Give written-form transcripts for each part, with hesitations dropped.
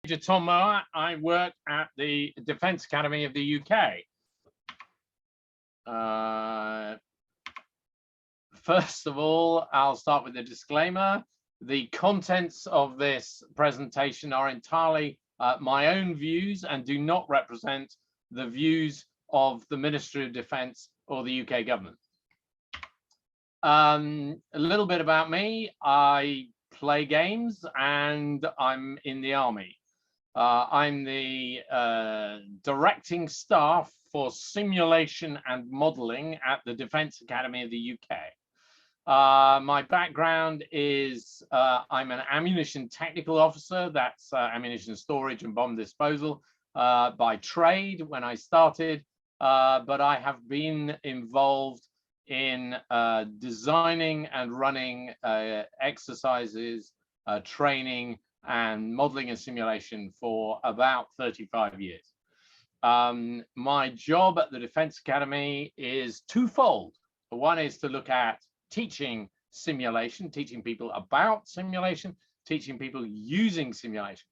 Tom Mouat. I work at the Defence Academy of the UK. First of all, I'll start with a disclaimer. The contents of this presentation are entirely my own views and do not represent the views of the Ministry of Defence or the UK government. A little bit about me. I play games and I'm in the army. I'm the directing staff for simulation and modeling at the Defence Academy of the UK. My background is I'm an ammunition technical officer. That's ammunition storage and bomb disposal by trade when I started, but I have been involved in designing and running exercises, training and modeling and simulation for about 35 years. My job at the Defence Academy is twofold. One is to look at teaching simulation, teaching people about simulation, teaching people using simulation.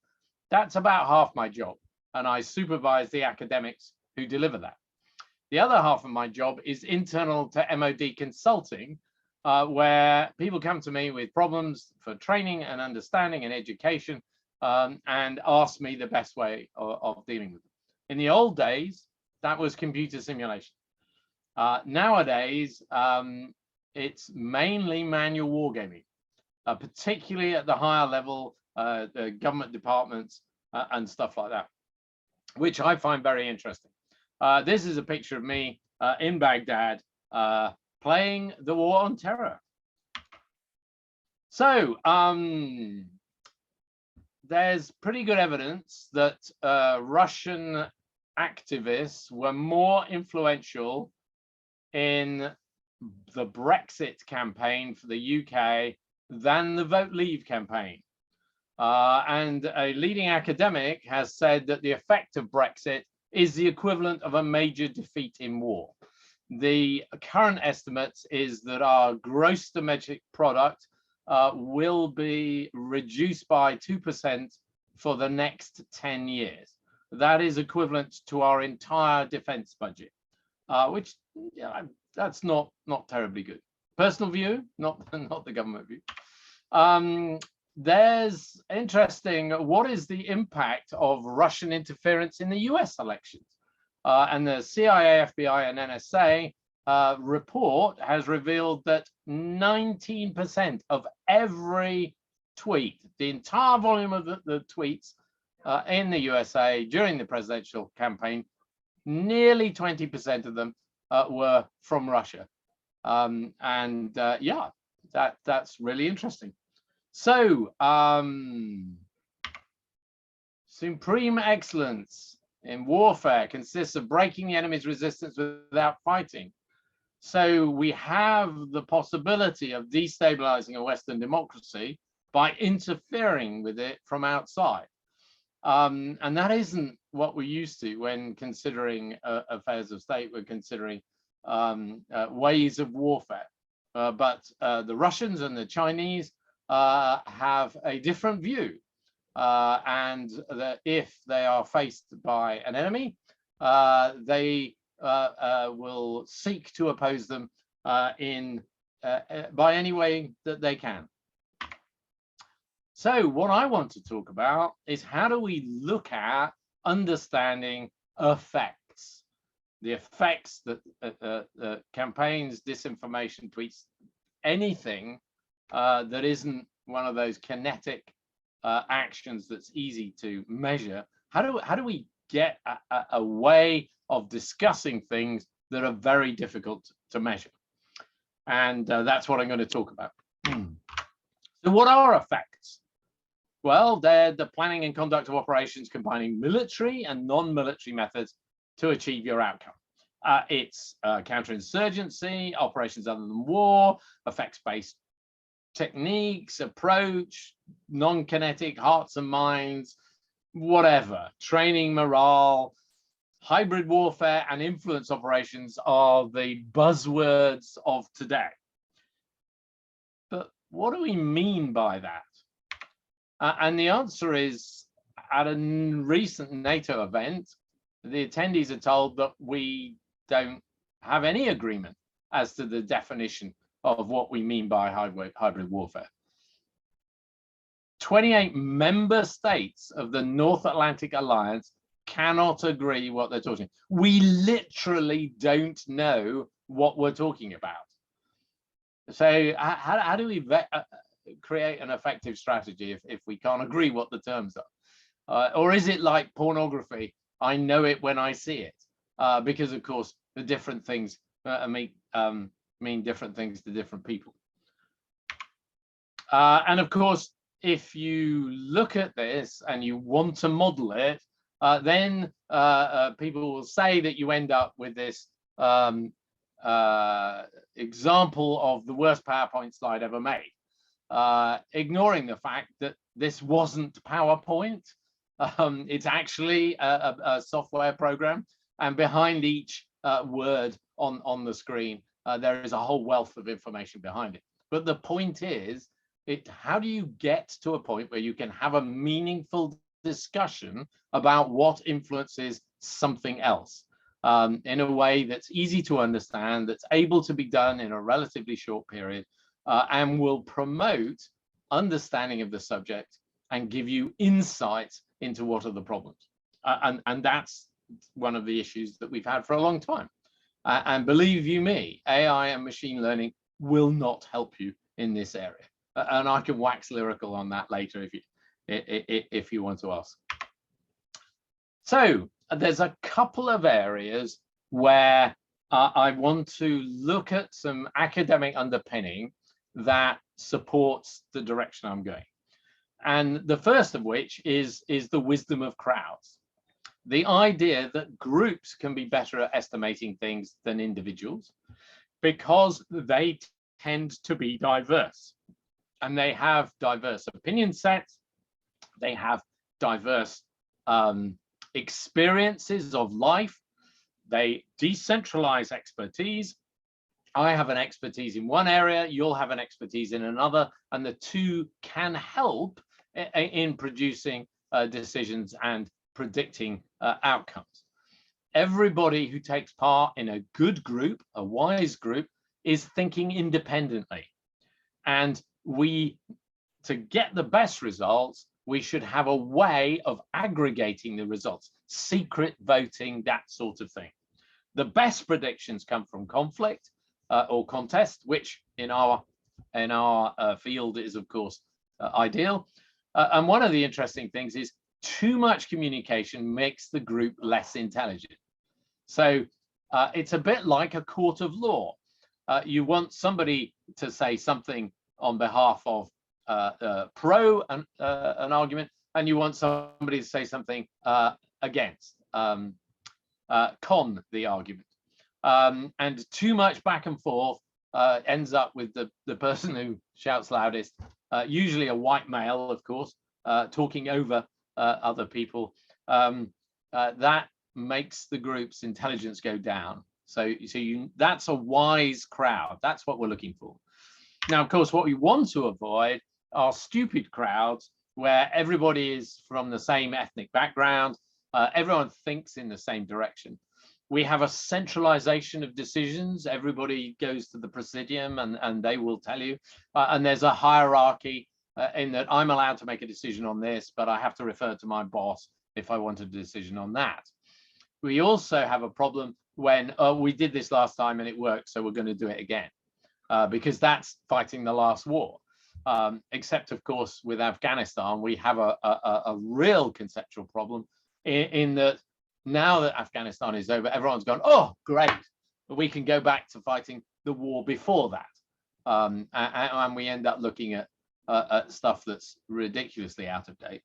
That's about half my job, and I supervise the academics who deliver that. The other half of my job is internal to MOD consulting, where people come to me with problems for training and understanding and education, and ask me the best way of dealing with them. In the old days, that was computer simulation. Nowadays, it's mainly manual wargaming, particularly at the higher level, the government departments and stuff like that, which I find very interesting. This is a picture of me in Baghdad playing the war on terror. So there's pretty good evidence that Russian activists were more influential in the Brexit campaign for the UK than the Vote Leave campaign. And a leading academic has said that the effect of Brexit is the equivalent of a major defeat in war. The current estimates is that our gross domestic product will be reduced by 2% for the next 10 years. That is equivalent to our entire defense budget, which that's not terribly good. Personal view, not the government view. There's interesting, what is the impact of Russian interference in the US elections? And the CIA, FBI, and NSA report has revealed that 19% of every tweet, the entire volume of the tweets in the USA during the presidential campaign, nearly 20% of them were from Russia. Yeah, that's really interesting. So, supreme excellence in warfare consists of breaking the enemy's resistance without fighting. So we have the possibility of destabilizing a Western democracy by interfering with it from outside. And that isn't what we're used to when considering affairs of state. We're considering ways of warfare. But the Russians and the Chinese have a different view. And that if they are faced by an enemy, they will seek to oppose them by any way that they can. So what I want to talk about is how do we look at understanding effects, the effects that campaigns, disinformation, tweets, anything that isn't one of those kinetic actions that's easy to measure. How do we get a way of discussing things that are very difficult to measure? And that's what I'm going to talk about. So what are effects? Well, they're the planning and conduct of operations combining military and non-military methods to achieve your outcome. It's counterinsurgency, operations other than war, effects-based techniques, approach, non-kinetic, hearts and minds, whatever, training, morale, hybrid warfare, and influence operations are the buzzwords of today. But what do we mean by that? And the answer is at a recent NATO event, the attendees are told that we don't have any agreement as to the definition of what we mean by hybrid warfare. 28 member states of the North Atlantic Alliance cannot agree what they're talking. We literally don't know what we're talking about. So how do we create an effective strategy if we can't agree what the terms are? Or is it like pornography? I know it when I see it, because of course the different things mean different things to different people. And of course, if you look at this and you want to model it, then people will say that you end up with this example of the worst PowerPoint slide ever made, ignoring the fact that this wasn't PowerPoint. It's actually a software program, and behind each word on the screen, there is a whole wealth of information behind it. But the point is, how do you get to a point where you can have a meaningful discussion about what influences something else in a way that's easy to understand, that's able to be done in a relatively short period, and will promote understanding of the subject and give you insights into what are the problems. And that's one of the issues that we've had for a long time. And believe you me, AI and machine learning will not help you in this area. And I can wax lyrical on that later if you want to ask. So there's a couple of areas where I want to look at some academic underpinning that supports the direction I'm going. And the first of which is the wisdom of crowds. The idea that groups can be better at estimating things than individuals because they tend to be diverse. And they have diverse opinion sets, they have diverse experiences of life, they decentralize expertise. I have an expertise in one area, you'll have an expertise in another, and the two can help in producing decisions and predicting outcomes. Everybody who takes part in a good group, a wise group, is thinking independently. And to get the best results, we should have a way of aggregating the results, secret voting, that sort of thing. The best predictions come from conflict or contest, which in our field is, of course, ideal. And one of the interesting things is too much communication makes the group less intelligent. So it's a bit like a court of law. You want somebody to say something on behalf of pro an argument, and you want somebody to say something against, con the argument. And too much back and forth ends up with the person who shouts loudest, usually a white male, of course, talking over other people. That makes the group's intelligence go down. So that's a wise crowd. That's what we're looking for. Now, of course, what we want to avoid are stupid crowds where everybody is from the same ethnic background, everyone thinks in the same direction. We have a centralization of decisions. Everybody goes to the presidium and they will tell you. And there's a hierarchy in that I'm allowed to make a decision on this, but I have to refer to my boss if I want a decision on that. We also have a problem when we did this last time and it worked, so we're going to do it again. Because that's fighting the last war. Except, of course, with Afghanistan, we have a real conceptual problem in that now that Afghanistan is over, everyone's gone, oh, great, we can go back to fighting the war before that. And we end up looking at stuff that's ridiculously out of date.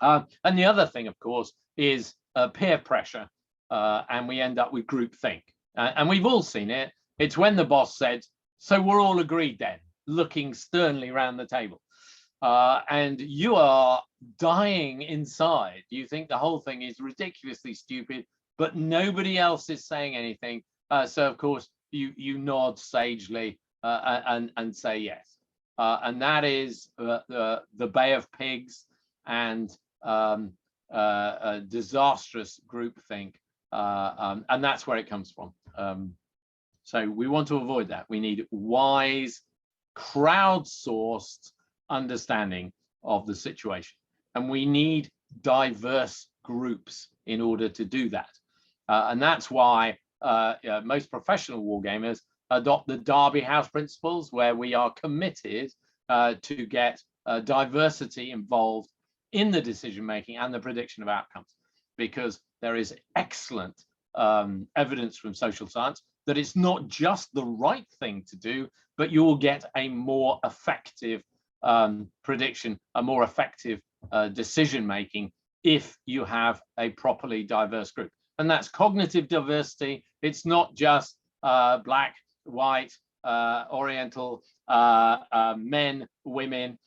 And the other thing, of course, is peer pressure, and we end up with groupthink. And we've all seen it. It's when the boss said, so we're all agreed then, looking sternly around the table. And you are dying inside. You think the whole thing is ridiculously stupid, but nobody else is saying anything. So, of course, you nod sagely and say yes. And that is the Bay of Pigs and disastrous groupthink, and that's where it comes from. So we want to avoid that. We need wise, crowdsourced understanding of the situation, and we need diverse groups in order to do that. And that's why most professional wargamers adopt the Derby House principles, where we are committed to get diversity involved in the decision making and the prediction of outcomes, because there is excellent evidence from social science that it's not just the right thing to do, but you will get a more effective prediction, a more effective decision making if you have a properly diverse group. And that's cognitive diversity. It's not just black, white, oriental, men, women.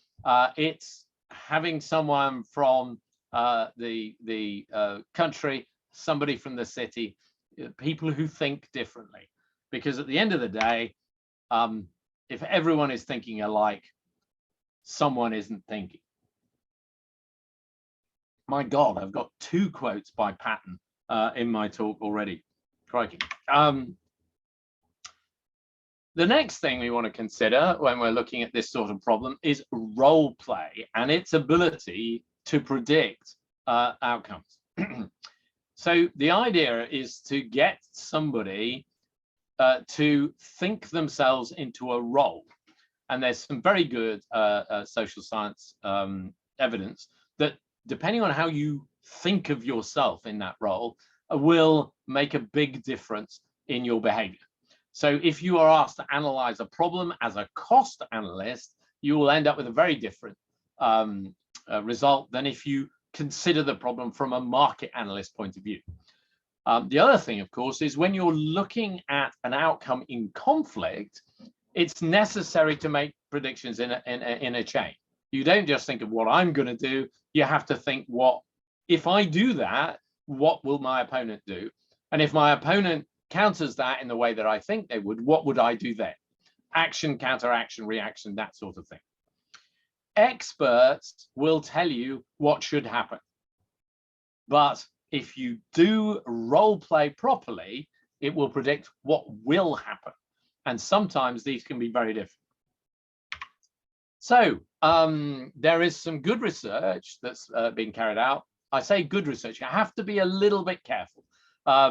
It's having someone from the country, somebody from the city, people who think differently. Because at the end of the day, if everyone is thinking alike, someone isn't thinking. My God, I've got 2 quotes by Patton in my talk already. Crikey. The next thing we want to consider when we're looking at this sort of problem is role play and its ability to predict outcomes. So the idea is to get somebody to think themselves into a role. And there's some very good social science evidence that depending on how you think of yourself in that role will make a big difference in your behavior. So if you are asked to analyze a problem as a cost analyst, you will end up with a very different result than if you consider the problem from a market analyst point of view. The other thing, of course, is when you're looking at an outcome in conflict, it's necessary to make predictions in a chain. You don't just think of what I'm going to do. You have to think, what if I do that, what will my opponent do? And if my opponent counters that in the way that I think they would, what would I do then? Action, counteraction, reaction, that sort of thing. Experts will tell you what should happen. But if you do role play properly, it will predict what will happen. And sometimes these can be very different. So there is some good research that's been carried out. I say good research. You have to be a little bit careful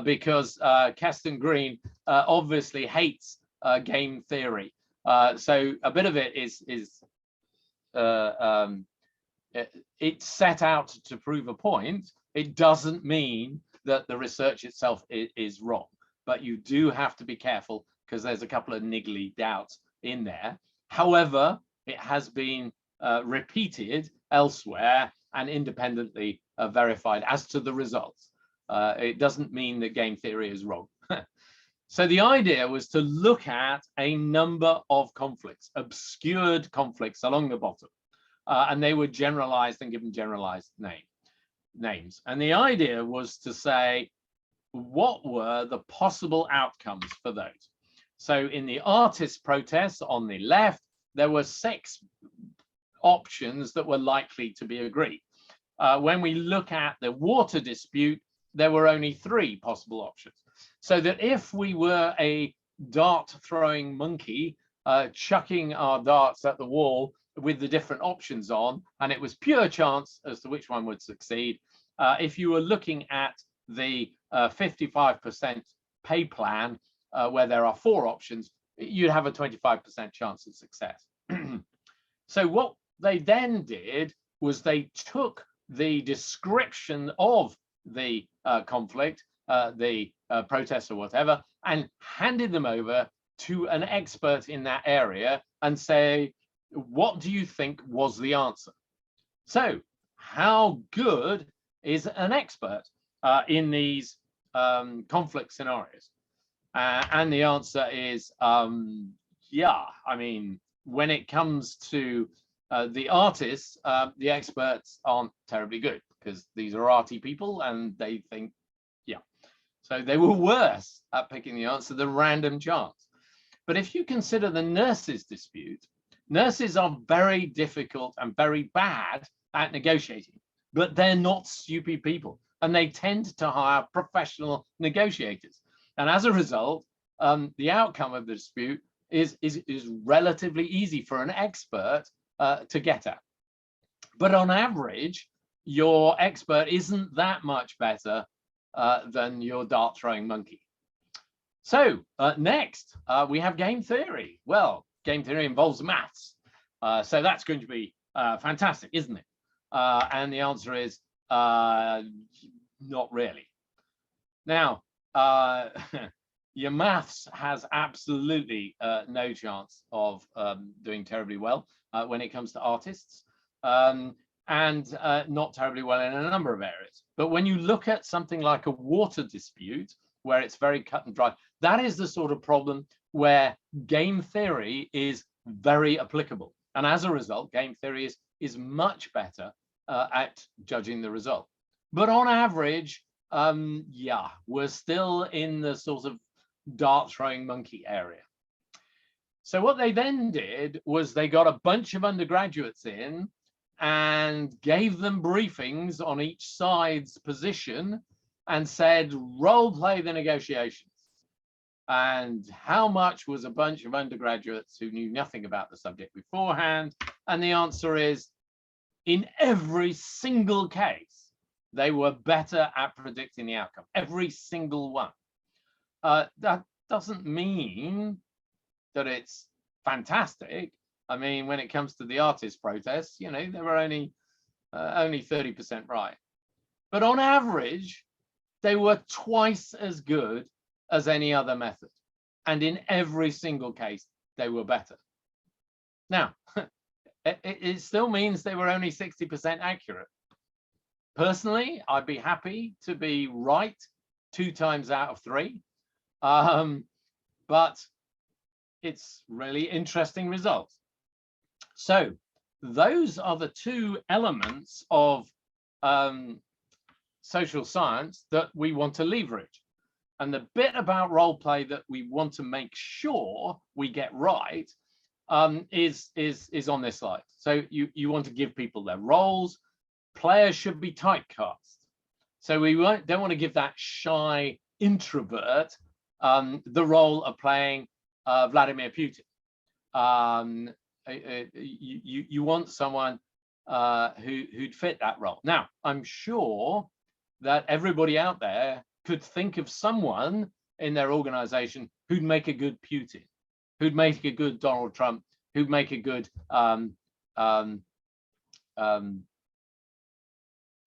because Keston Green obviously hates game theory. So a bit of it is it's set out to prove a point. It doesn't mean that the research itself is wrong, but you do have to be careful because there's a couple of niggly doubts in there. However, it has been repeated elsewhere and independently verified as to the results. It doesn't mean that game theory is wrong. So the idea was to look at a number of conflicts, obscured conflicts along the bottom, and they were generalized and given generalized names. And the idea was to say, what were the possible outcomes for those? So in the artist protests on the left, there were 6 options that were likely to be agreed. When we look at the water dispute, there were only 3 possible options. So that if we were a dart throwing monkey, chucking our darts at the wall with the different options on, and it was pure chance as to which one would succeed. If you were looking at the 55% pay plan, where there are 4 options, you'd have a 25% chance of success. So what they then did was they took the description of the conflict, the protests or whatever, and handed them over to an expert in that area and say, what do you think was the answer? So how good is an expert in these conflict scenarios? And the answer is, yeah, I mean, when it comes to the artists, the experts aren't terribly good because these are arty people and they think, yeah. So they were worse at picking the answer than random chance. But if you consider the nurses dispute, nurses are very difficult and very bad at negotiating but they're not stupid people, and they tend to hire professional negotiators. And as a result, the outcome of the dispute is relatively easy for an expert to get at. But on average, your expert isn't that much better than your dart throwing monkey. So next, we have game theory. Well, game theory involves maths. So that's going to be fantastic, isn't it? And the answer is not really. Now, your maths has absolutely no chance of doing terribly well when it comes to artists, and not terribly well in a number of areas. But when you look at something like a water dispute, where it's very cut and dry, that is the sort of problem where game theory is very applicable. And as a result, game theory is much better at judging the result. But on average, yeah, we're still in the sort of dart throwing monkey area. So what they then did was they got a bunch of undergraduates in and gave them briefings on each side's position and said, role play the negotiations. And how much was a bunch of undergraduates who knew nothing about the subject beforehand? And the answer is, in every single case, they were better at predicting the outcome, every single one. That doesn't mean that it's fantastic. I mean, when it comes to the artist protests, you know, they were only 30% right. But on average, they were twice as good as any other method. And in every single case, they were better. Now, it still means they were only 60% accurate. Personally, I'd be happy to be right 2 times out of 3. But it's really interesting results. So those are the 2 elements of social science that we want to leverage. And the bit about role play that we want to make sure we get right is on this slide. So you want to give people their roles. Players should be typecast. So we don't want to give that shy introvert the role of playing Vladimir Putin. You want someone who'd fit that role. Now, I'm sure that everybody out there could think of someone in their organization who'd make a good Putin, who'd make a good Donald Trump, who'd make a good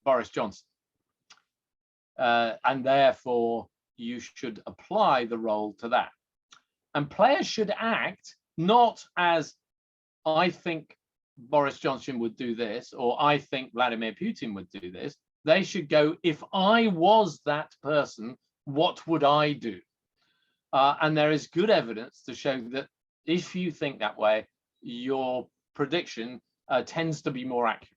Boris Johnson. And therefore, you should apply the role to that. And players should act not as, I think Boris Johnson would do this, or I think Vladimir Putin would do this. They should go, if I was that person, what would I do? And there is good evidence to show that if you think that way, your prediction tends to be more accurate.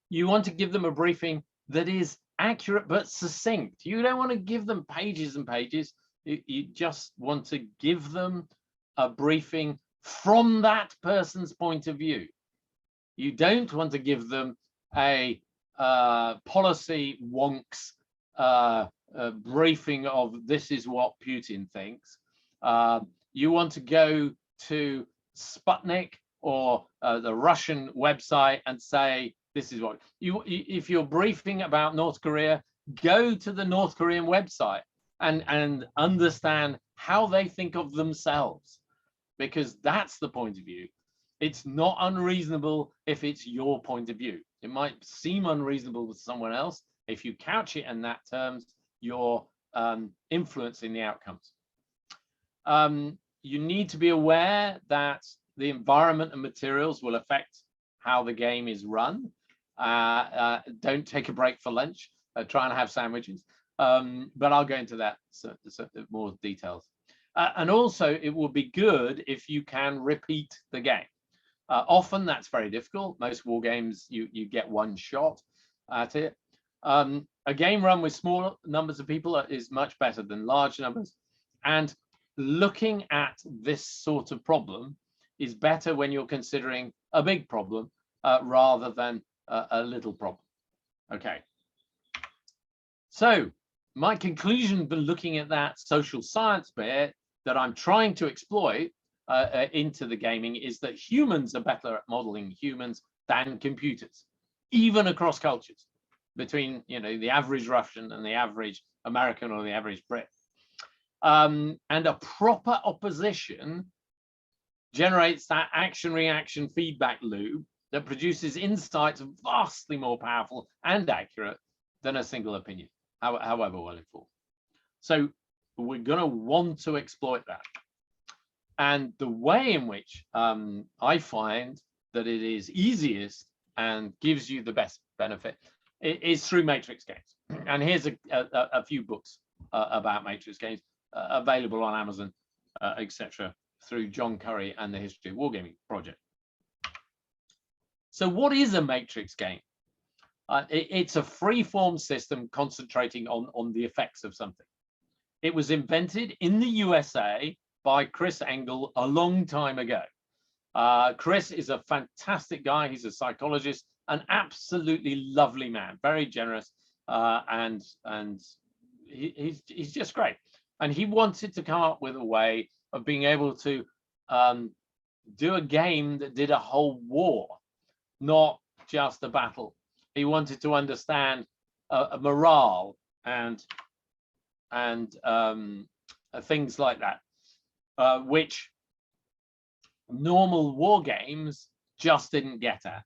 You want to give them a briefing that is accurate but succinct. You don't want to give them pages and pages. You just want to give them a briefing from that person's point of view. You don't want to give them a policy wonks briefing of this is what Putin thinks. You want to go to Sputnik or the Russian website and say, this is what if you're briefing about North Korea, go to the North Korean website and understand how they think of themselves, because that's the point of view. It's not unreasonable if it's your point of view. It might seem unreasonable with someone else. If you couch it in that terms, you're influencing the outcomes. You need to be aware that the environment and materials will affect how the game is run. Don't take a break for lunch. Try and have sandwiches. But I'll go into that so more details. And also, it will be good if you can repeat the game. Often that's very difficult. Most war games, you get one shot at it. A game run with small numbers of people is much better than large numbers. And looking at this sort of problem is better when you're considering a big problem rather than a little problem. Okay. So my conclusion for looking at that social science bit that I'm trying to exploit into the gaming is that humans are better at modeling humans than computers, even across cultures, between, you know, the average Russian and the average American or the average Brit. And a proper opposition generates that action-reaction feedback loop that produces insights vastly more powerful and accurate than a single opinion, however well informed. So we're going to want to exploit that. And the way in which I find that it is easiest and gives you the best benefit is through matrix games. And here's a few books about matrix games available on Amazon, etc., through John Curry and the History of Wargaming project. So what is a matrix game? It's a free-form system concentrating on the effects of something. It was invented in the USA by Chris Engel a long time ago. Chris is a fantastic guy. He's a psychologist, an absolutely lovely man, very generous, and he's just great. And he wanted to come up with a way of being able to do a game that did a whole war, not just a battle. He wanted to understand morale and things like that, which normal war games just didn't get at.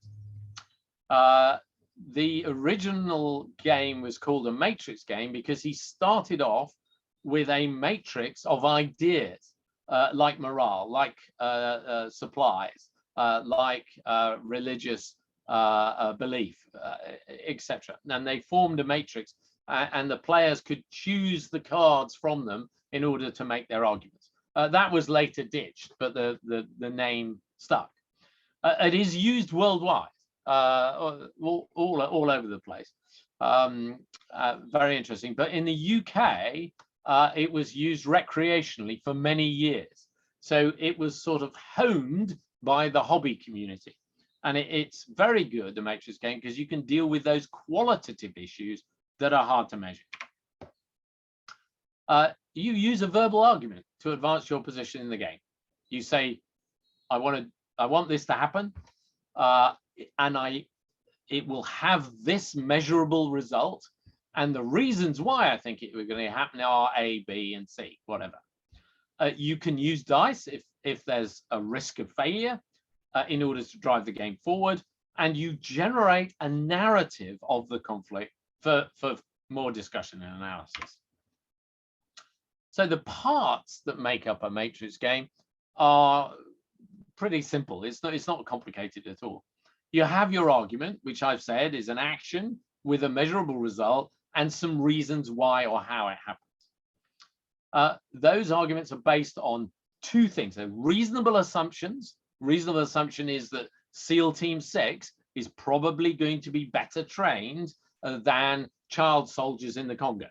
The original game was called a matrix game because he started off with a matrix of ideas, like morale, like supplies, like religious belief, etc. And they formed a matrix, and the players could choose the cards from them in order to make their arguments. That was later ditched, but the name stuck. It is used worldwide, all over the place. Very interesting. But in the UK, it was used recreationally for many years. So it was sort of honed by the hobby community. And it's very good, the matrix game, because you can deal with those qualitative issues that are hard to measure. You use a verbal argument to advance your position in the game. You say, I want this to happen, and it will have this measurable result, and the reasons why I think it was going to happen are A, B, and C, whatever. You can use dice if there's a risk of failure in order to drive the game forward, and you generate a narrative of the conflict for more discussion and analysis. So the parts that make up a matrix game are pretty simple. It's not complicated at all. You have your argument, which I've said is an action with a measurable result and some reasons why or how it happens. Those arguments are based on two things. They're reasonable assumptions. Reasonable assumption is that SEAL Team 6 is probably going to be better trained than child soldiers in the Congo.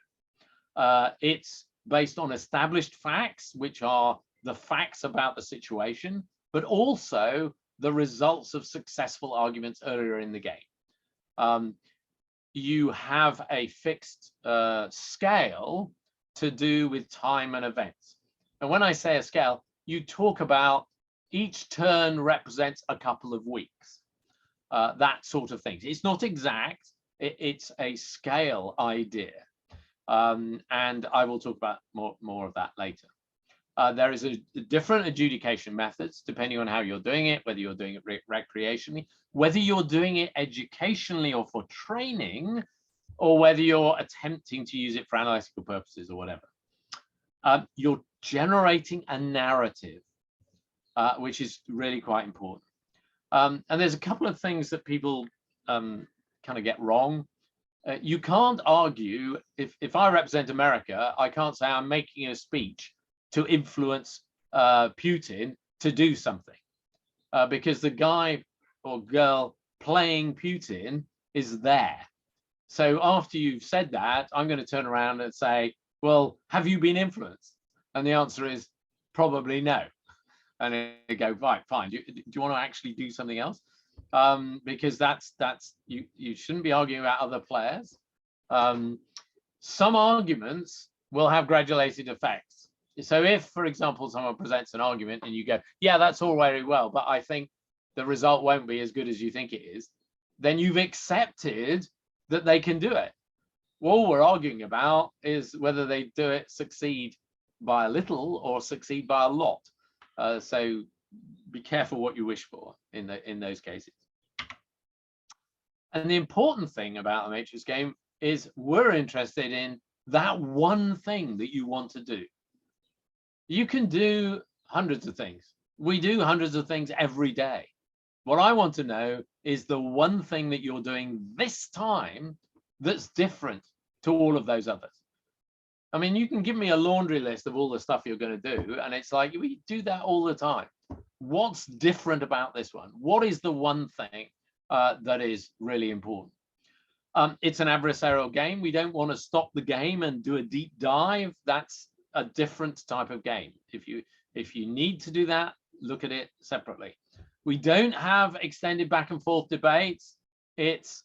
It's based on established facts, which are the facts about the situation, but also the results of successful arguments earlier in the game. You have a fixed scale to do with time and events. And when I say a scale, you talk about each turn represents a couple of weeks, that sort of thing. It's not exact, it's a scale idea. And I will talk about more of that later. There is a different adjudication methods depending on how you're doing it, whether you're doing it recreationally, whether you're doing it educationally or for training, or whether you're attempting to use it for analytical purposes or whatever. You're generating a narrative, which is really quite important. And there's a couple of things that people kind of get wrong. You can't argue, if I represent America, I can't say I'm making a speech to influence Putin to do something, because the guy or girl playing Putin is there. So after you've said that, I'm going to turn around and say, well, have you been influenced? And the answer is probably no. And they go, right, fine. Do you want to actually do something else? because that's you shouldn't be arguing about other players. Some arguments will have graduated effects. So if, for example, someone presents an argument and you go, yeah, that's all very well, but I think the result won't be as good as you think it is, then you've accepted that they can do it. All we're arguing about is whether they do it, succeed by a little or succeed by a lot. So be careful what you wish for in those cases. And the important thing about a matrix game is we're interested in that one thing that you want to do. You can do hundreds of things. We do hundreds of things every day. What I want to know is the one thing that you're doing this time that's different to all of those others. I mean, you can give me a laundry list of all the stuff you're going to do, and it's like, we do that all the time. What's different about this one? What is the one thing that is really important? It's an adversarial game. We don't want to stop the game and do a deep dive. That's a different type of game. If you need to do that, look at it separately. We don't have extended back and forth debates. It's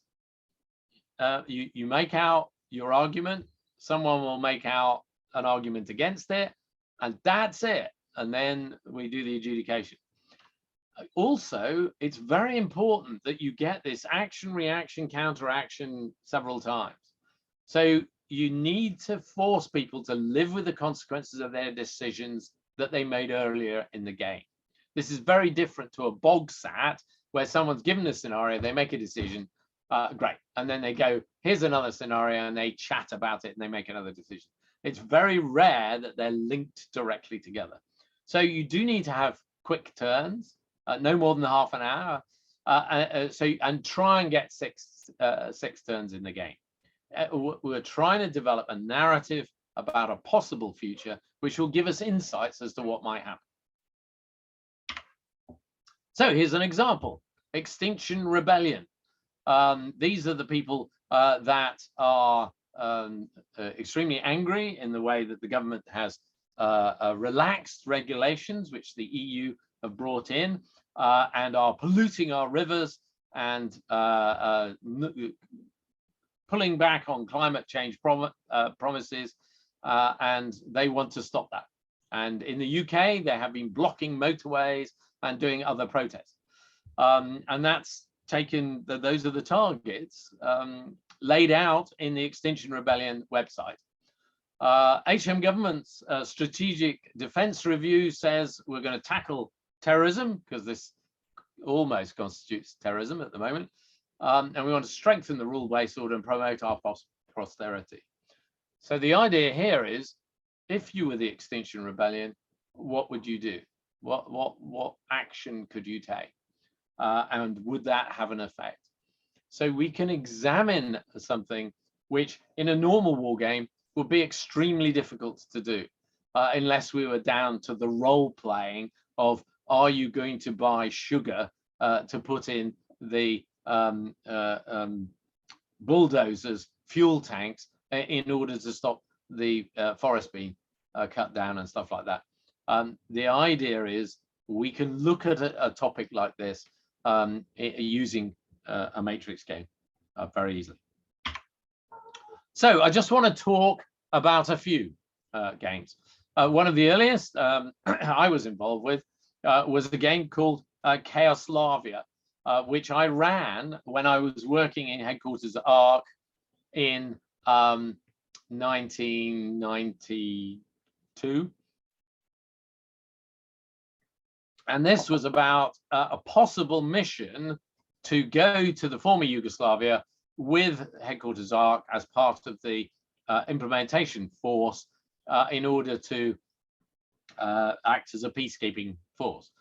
you make out your argument, someone will make out an argument against it, and that's it. And then we do the adjudication. Also, it's very important that you get this action, reaction, counteraction several times. So you need to force people to live with the consequences of their decisions that they made earlier in the game. This is very different to a bog sat where someone's given a scenario, they make a decision, great, and then they go, here's another scenario, and they chat about it and they make another decision. It's very rare that they're linked directly together. So you do need to have quick turns, no more than half an hour, and try and get six turns in the game. We're trying to develop a narrative about a possible future, which will give us insights as to what might happen. So here's an example: Extinction Rebellion. These are the people that are extremely angry in the way that the government has relaxed regulations, which the EU have brought in, and are polluting our rivers and pulling back on climate change promises, and they want to stop that. And in the UK, they have been blocking motorways and doing other protests. And that's taken, those are the targets laid out in the Extinction Rebellion website. HM government's strategic defense review says we're going to tackle terrorism, because this almost constitutes terrorism at the moment. And we want to strengthen the rule-based order and promote our prosperity. So the idea here is, if you were the Extinction Rebellion, what would you do? What action could you take? And would that have an effect? So we can examine something which in a normal war game would be extremely difficult to do, unless we were down to the role playing of, are you going to buy sugar to put in the bulldozers' fuel tanks in order to stop the forest being cut down and stuff like that. The idea is we can look at a topic like this using a matrix game very easily. So I just want to talk about a few games. One of the earliest I was involved with was a game called Chaos Larvae, which I ran when I was working in headquarters at ARRC in 1992. And this was about a possible mission to go to the former Yugoslavia with headquarters ARRC as part of the implementation force in order to act as a peacekeeping force.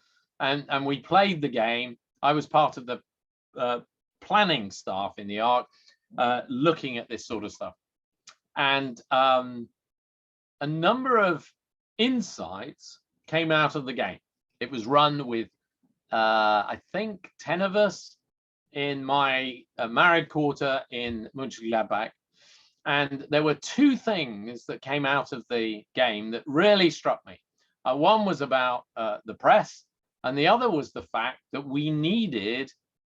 And we played the game. I was part of the planning staff in the ARRC looking at this sort of stuff. And a number of insights came out of the game. It was run with, I think, 10 of us in my married quarter in Mönchengladbach. And there were two things that came out of the game that really struck me. One was about the press, and the other was the fact that we needed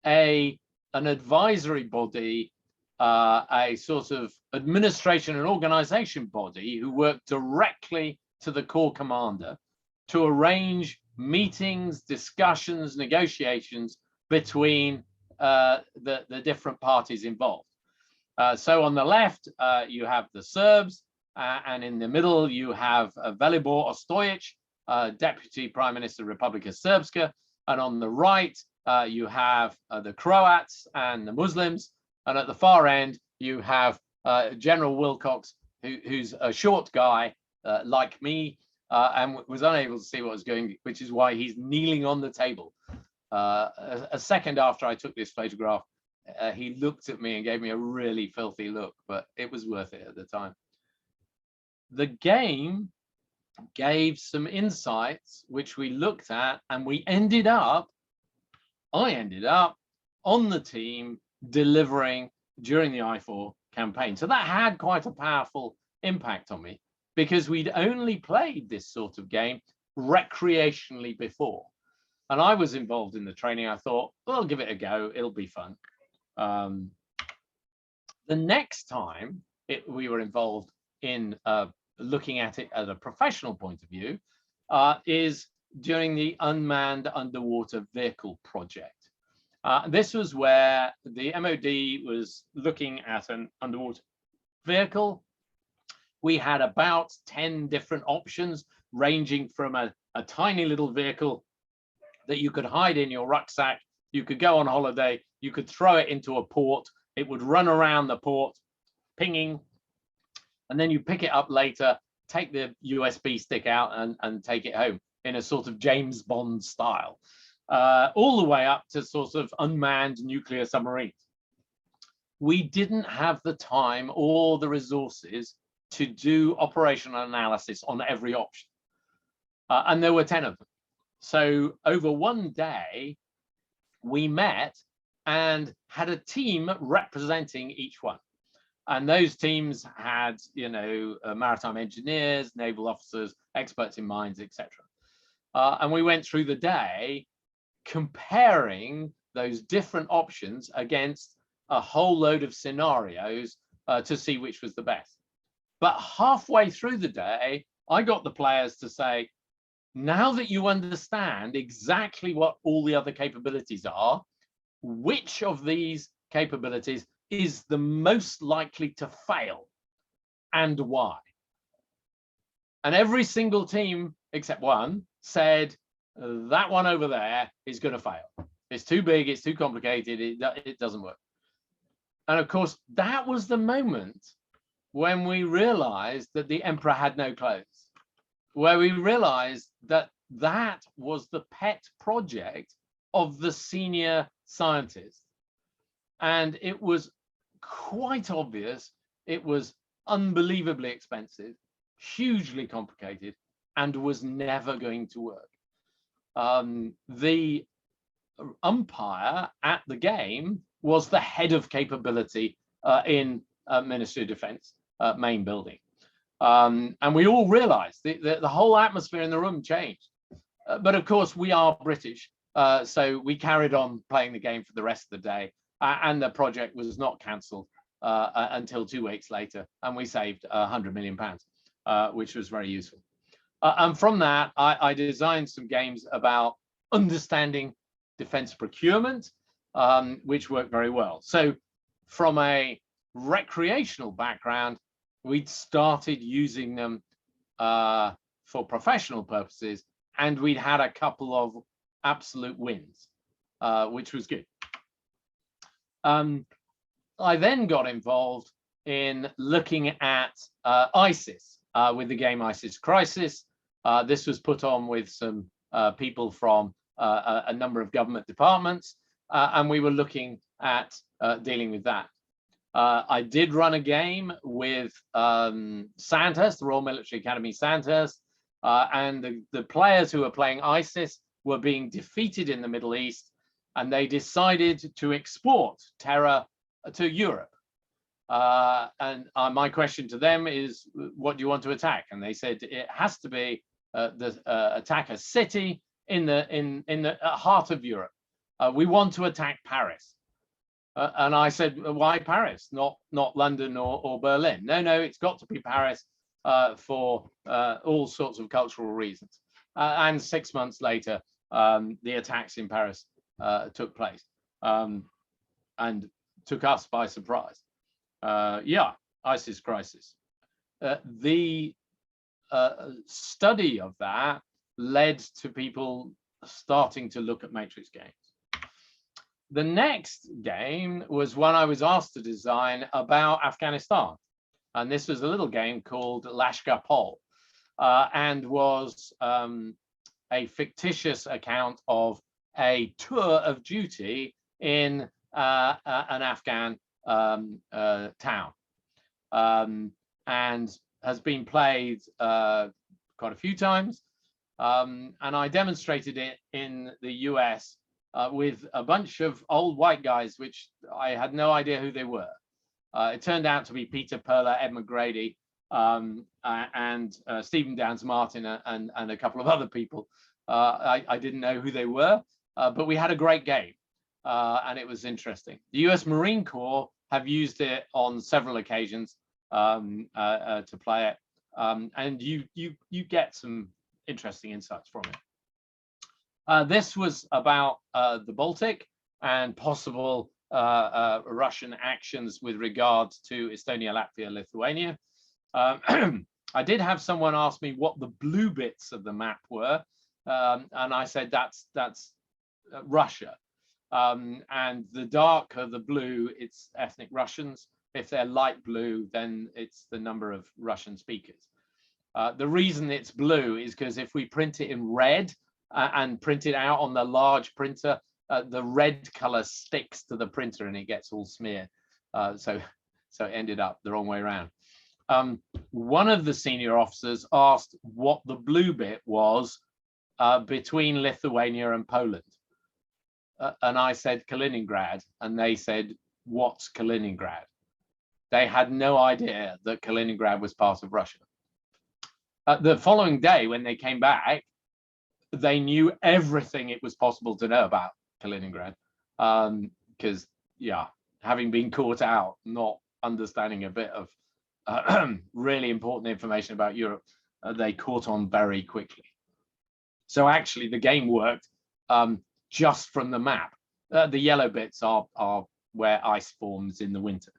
an advisory body, a sort of administration and organization body who worked directly to the corps commander to arrange meetings, discussions, negotiations between the different parties involved. So on the left, you have the Serbs, and in the middle, you have Velibor Ostojic, Deputy Prime Minister, Republika Srpska, and on the right, you have the Croats and the Muslims, and at the far end, you have General Wilcox, who's a short guy like me, and was unable to see what was going, which is why he's kneeling on the table. A second after I took this photograph, he looked at me and gave me a really filthy look, but it was worth it at the time. The game gave some insights which we looked at, and I ended up on the team delivering during the I4 campaign. So that had quite a powerful impact on me, because we'd only played this sort of game recreationally before. And I was involved in the training. I thought, well, I'll give it a go. It'll be fun. The next time we were involved in looking at it at a professional point of view is during the Unmanned Underwater Vehicle project. This was where the MOD was looking at an underwater vehicle. We had about 10 different options, ranging from a tiny little vehicle that you could hide in your rucksack. You could go on holiday, you could throw it into a port, it would run around the port, pinging, and then you pick it up later, take the USB stick out and take it home in a sort of James Bond style, all the way up to sort of unmanned nuclear submarines. We didn't have the time or the resources to do operational analysis on every option. And there were 10 of them. So over one day, we met and had a team representing each one. And those teams had, you know, maritime engineers, naval officers, experts in mines, etc. And we went through the day comparing those different options against a whole load of scenarios to see which was the best. But halfway through the day, I got the players to say, now that you understand exactly what all the other capabilities are, which of these capabilities is the most likely to fail and why? And every single team except one said, that one over there is going to fail. It's too big, it's too complicated, it doesn't work. And of course, that was the moment when we realized that the emperor had no clothes, where we realized that that was the pet project of the senior scientist. And it was quite obvious, it was unbelievably expensive, hugely complicated, and was never going to work. The umpire at the game was the head of capability in Ministry of Defense main building. And we all realized the whole atmosphere in the room changed. But of course, we are British, so we carried on playing the game for the rest of the day, and the project was not cancelled until 2 weeks later, and we saved £100 million, which was very useful. And from that, I designed some games about understanding defense procurement, which worked very well. So from a recreational background, we'd started using them for professional purposes, and we'd had a couple of absolute wins, which was good. I then got involved in looking at ISIS with the game ISIS Crisis. This was put on with some people from a number of government departments, and we were looking at dealing with that. I did run a game with Sandhurst, the Royal Military Academy Sandhurst, and the players who were playing ISIS were being defeated in the Middle East, and they decided to export terror to Europe. And my question to them is, what do you want to attack? And they said it has to be attack a city in the heart of Europe. we want to attack Paris. And I said, why Paris, not London or Berlin? No, it's got to be Paris for all sorts of cultural reasons. And 6 months later, the attacks in Paris took place and took us by surprise. Yeah, ISIS crisis. The study of that led to people starting to look at matrix games. The next game was one I was asked to design about Afghanistan. And this was a little game called Lashkar Gah, and was a fictitious account of a tour of duty in an Afghan town, and has been played quite a few times. And I demonstrated it in the US with a bunch of old white guys, which I had no idea who they were. It turned out to be Peter Perler, Ed McGrady, and Stephen Downes Martin, and a couple of other people. I didn't know who they were, but we had a great game, and it was interesting. The US Marine Corps have used it on several occasions to play it, and you get some interesting insights from it. This was about the Baltic and possible Russian actions with regard to Estonia, Latvia, Lithuania. I did have someone ask me what the blue bits of the map were, and I said that's Russia. And the darker the blue, it's ethnic Russians. If they're light blue, then it's the number of Russian speakers. The reason it's blue is because if we print it in red and print it out on the large printer, the red color sticks to the printer and it gets all smeared. So it ended up the wrong way around. One of the senior officers asked what the blue bit was between Lithuania and Poland. And I said Kaliningrad, and they said, what's Kaliningrad? They had no idea that Kaliningrad was part of Russia. The following day, when they came back, they knew everything it was possible to know about Kaliningrad, because, yeah, having been caught out, not understanding a bit of really important information about Europe, they caught on very quickly. So actually, the game worked just from the map. The yellow bits are where ice forms in the winter.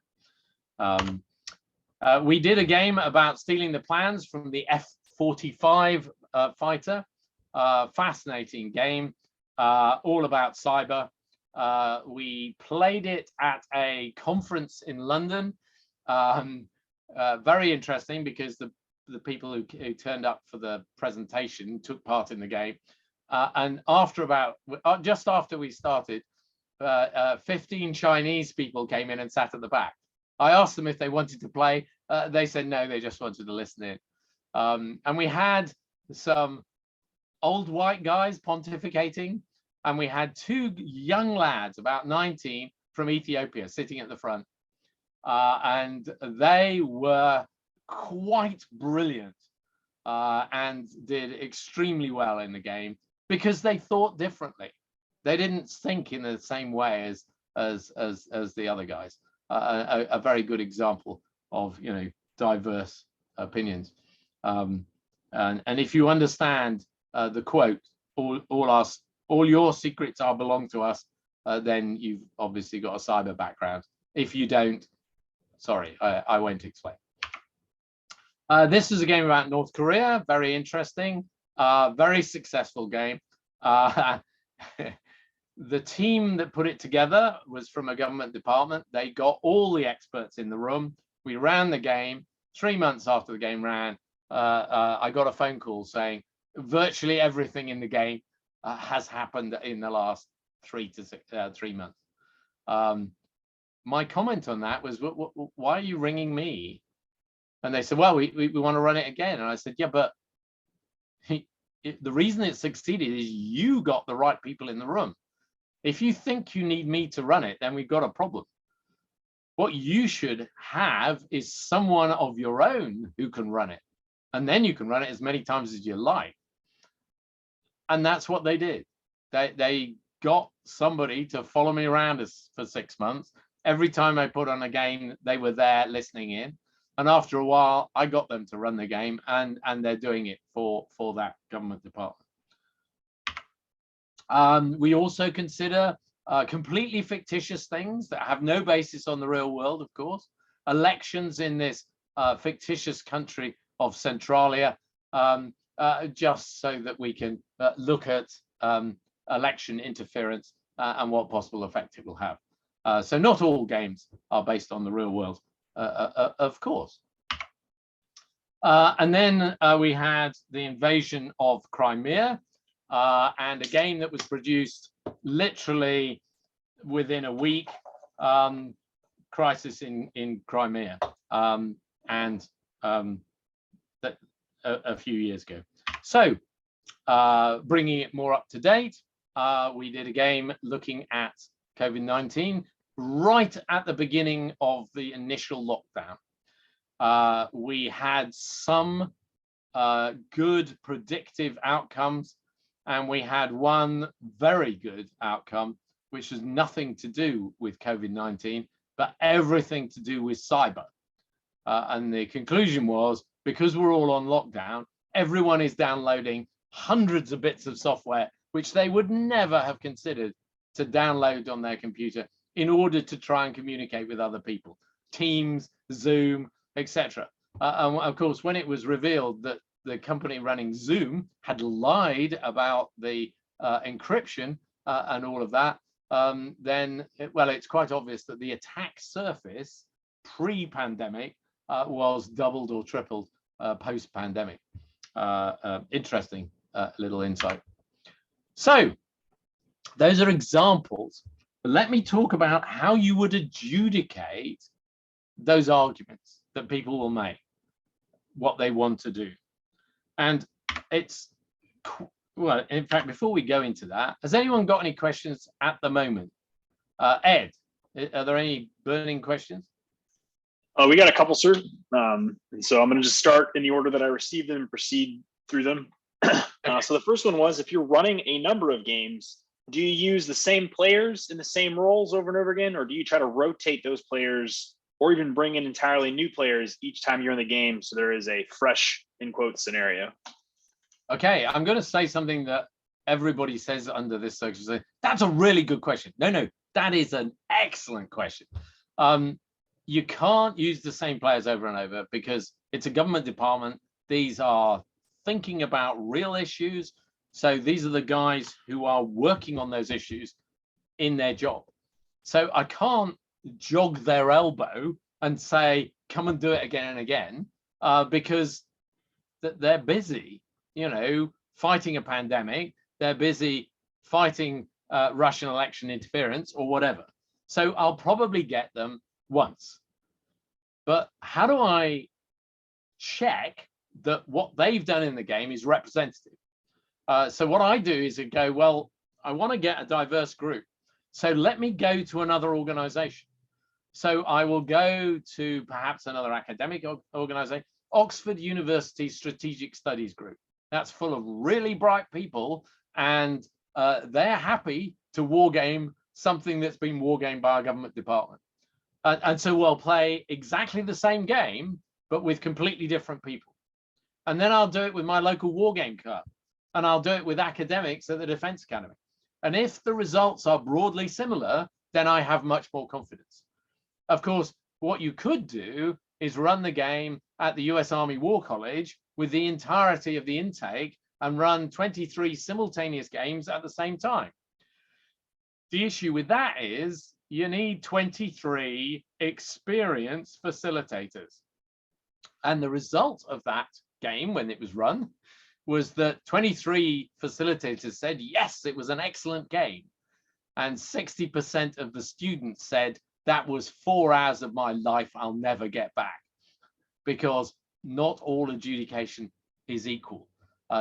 We did a game about stealing the plans from the F-45 fighter. Fascinating game, all about cyber. We played it at a conference in London. Very interesting because the people who turned up for the presentation took part in the game. And just after we started, 15 Chinese people came in and sat at the back. I asked them if they wanted to play. They said no, they just wanted to listen in. And we had some old white guys pontificating, and we had two young lads, about 19, from Ethiopia sitting at the front. And they were quite brilliant and did extremely well in the game because they thought differently. They didn't think in the same way as the other guys. A very good example of, you know, diverse opinions. And if you understand the quote, all your secrets are belong to us, then you've obviously got a cyber background. If you don't, sorry, I won't explain. This is a game about North Korea, very interesting, very successful game. The team that put it together was from a government department. They got all the experts in the room. We ran the game. 3 months after the game ran, I got a phone call saying virtually everything in the game has happened in the last 3 months. My comment on that was, why are you ringing me? And they said, well, we want to run it again. And I said, yeah, but the reason it succeeded is you got the right people in the room. If you think you need me to run it, then we've got a problem. What you should have is someone of your own who can run it. And then you can run it as many times as you like. And that's what they did. They got somebody to follow me around for 6 months. Every time I put on a game, they were there listening in. And after a while, I got them to run the game, and they're doing it for that government department. We also consider completely fictitious things that have no basis on the real world, of course. Elections in this fictitious country of Centralia, just so that we can look at election interference and what possible effect it will have. So not all games are based on the real world, of course. And then we had the invasion of Crimea, and a game that was produced literally within a week, Crisis in Crimea, and a few years ago. So bringing it more up to date, we did a game looking at COVID-19 right at the beginning of the initial lockdown. We had some good predictive outcomes, and we had one very good outcome, which has nothing to do with COVID-19, but everything to do with cyber. And the conclusion was, because we're all on lockdown, everyone is downloading hundreds of bits of software, which they would never have considered to download on their computer in order to try and communicate with other people. Teams, Zoom, etc. And of course, when it was revealed that the company running Zoom had lied about the encryption and all of that, then, well, it's quite obvious that the attack surface pre-pandemic was doubled or tripled post-pandemic. Interesting little insight. So those are examples. But let me talk about how you would adjudicate those arguments that people will make, what they want to do. And it's, well, in fact, before we go into that, has anyone got any questions at the moment? Ed, are there any burning questions? We got a couple, sir. And so I'm going to just start in the order that I received them and proceed through them. So the first one was, if you're running a number of games, do you use the same players in the same roles over and over again, or do you try to rotate those players or even bring in entirely new players each time you're in the game so there is a fresh, in quotes, scenario? Okay, I'm going to say something that everybody says under this circumstance. That's a really good question. No, that is an excellent question. You can't use the same players over and over because it's a government department. These are thinking about real issues. So these are the guys who are working on those issues in their job. So I can't jog their elbow and say, come and do it again and again, because they're busy, you know, fighting a pandemic. They're busy fighting Russian election interference or whatever. So I'll probably get them once. But how do I check that what they've done in the game is representative? So what I do is I go, well, I want to get a diverse group. So let me go to another organization. So I will go to perhaps another academic organization, Oxford University Strategic Studies Group. That's full of really bright people, and they're happy to wargame something that's been wargamed by a government department. And so we'll play exactly the same game, but with completely different people. And then I'll do it with my local wargame club, and I'll do it with academics at the Defense Academy. And if the results are broadly similar, then I have much more confidence. Of course, what you could do is run the game at the US Army War College with the entirety of the intake and run 23 simultaneous games at the same time. The issue with that is you need 23 experienced facilitators. And the result of that game when it was run was that 23 facilitators said, yes, it was an excellent game. And 60% of the students said, that was 4 hours of my life I'll never get back, because not all adjudication is equal.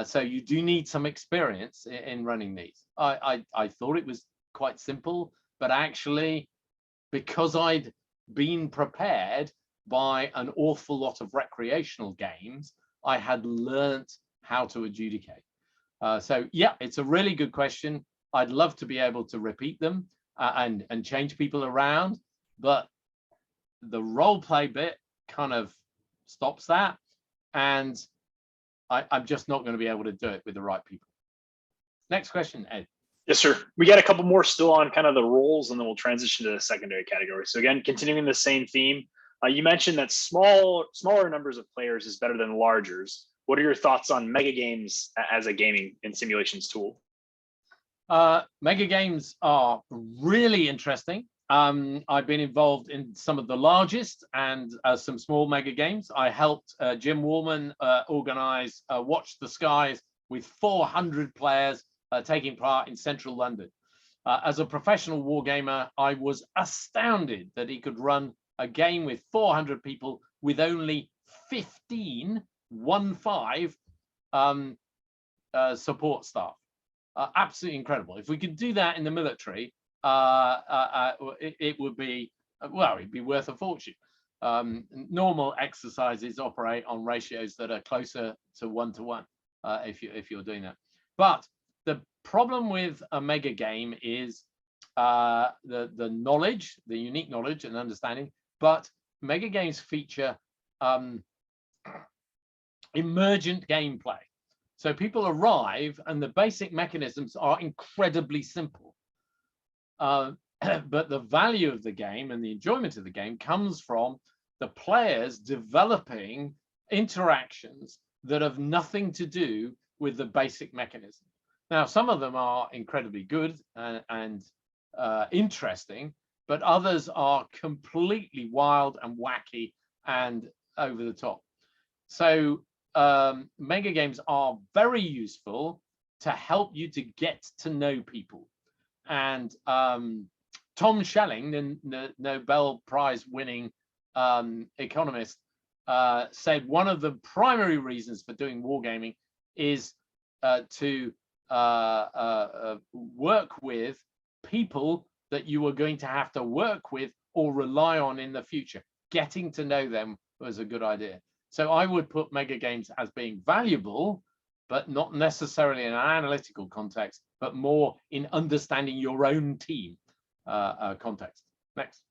So you do need some experience in running these. I thought it was quite simple, but actually, because I'd been prepared by an awful lot of recreational games, I had learnt how to adjudicate. So yeah, it's a really good question. I'd love to be able to repeat them and change people around, but the role play bit kind of stops that, and I'm just not going to be able to do it with the right people. Next question, Ed. Yes, sir. We got a couple more still on kind of the roles, and then we'll transition to the secondary category. So again, continuing the same theme, you mentioned that smaller numbers of players is better than largers. What are your thoughts on mega games as a gaming and simulations tool? Mega games are really interesting. I've been involved in some of the largest and some small mega games. I helped Jim Wallman organize Watch the Skies with 400 players taking part in central London. As a professional wargamer, I was astounded that he could run a game with 400 people with only 15 support staff. Absolutely incredible. If we could do that in the military, it would be, well, it'd be worth a fortune. Normal exercises operate on ratios that are closer to 1-to-1 if you're doing that. But the problem with a mega game is the knowledge, the unique knowledge and understanding. But mega games feature emergent gameplay. So people arrive and the basic mechanisms are incredibly simple. But the value of the game and the enjoyment of the game comes from the players developing interactions that have nothing to do with the basic mechanism. Now, some of them are incredibly good and interesting, but others are completely wild and wacky and over the top. So mega games are very useful to help you to get to know people. And Tom Schelling, the Nobel Prize winning economist, said one of the primary reasons for doing wargaming is to work with people that you are going to have to work with or rely on in the future. Getting to know them was a good idea. So I would put mega games as being valuable, but not necessarily in an analytical context, but more in understanding your own team context. Next.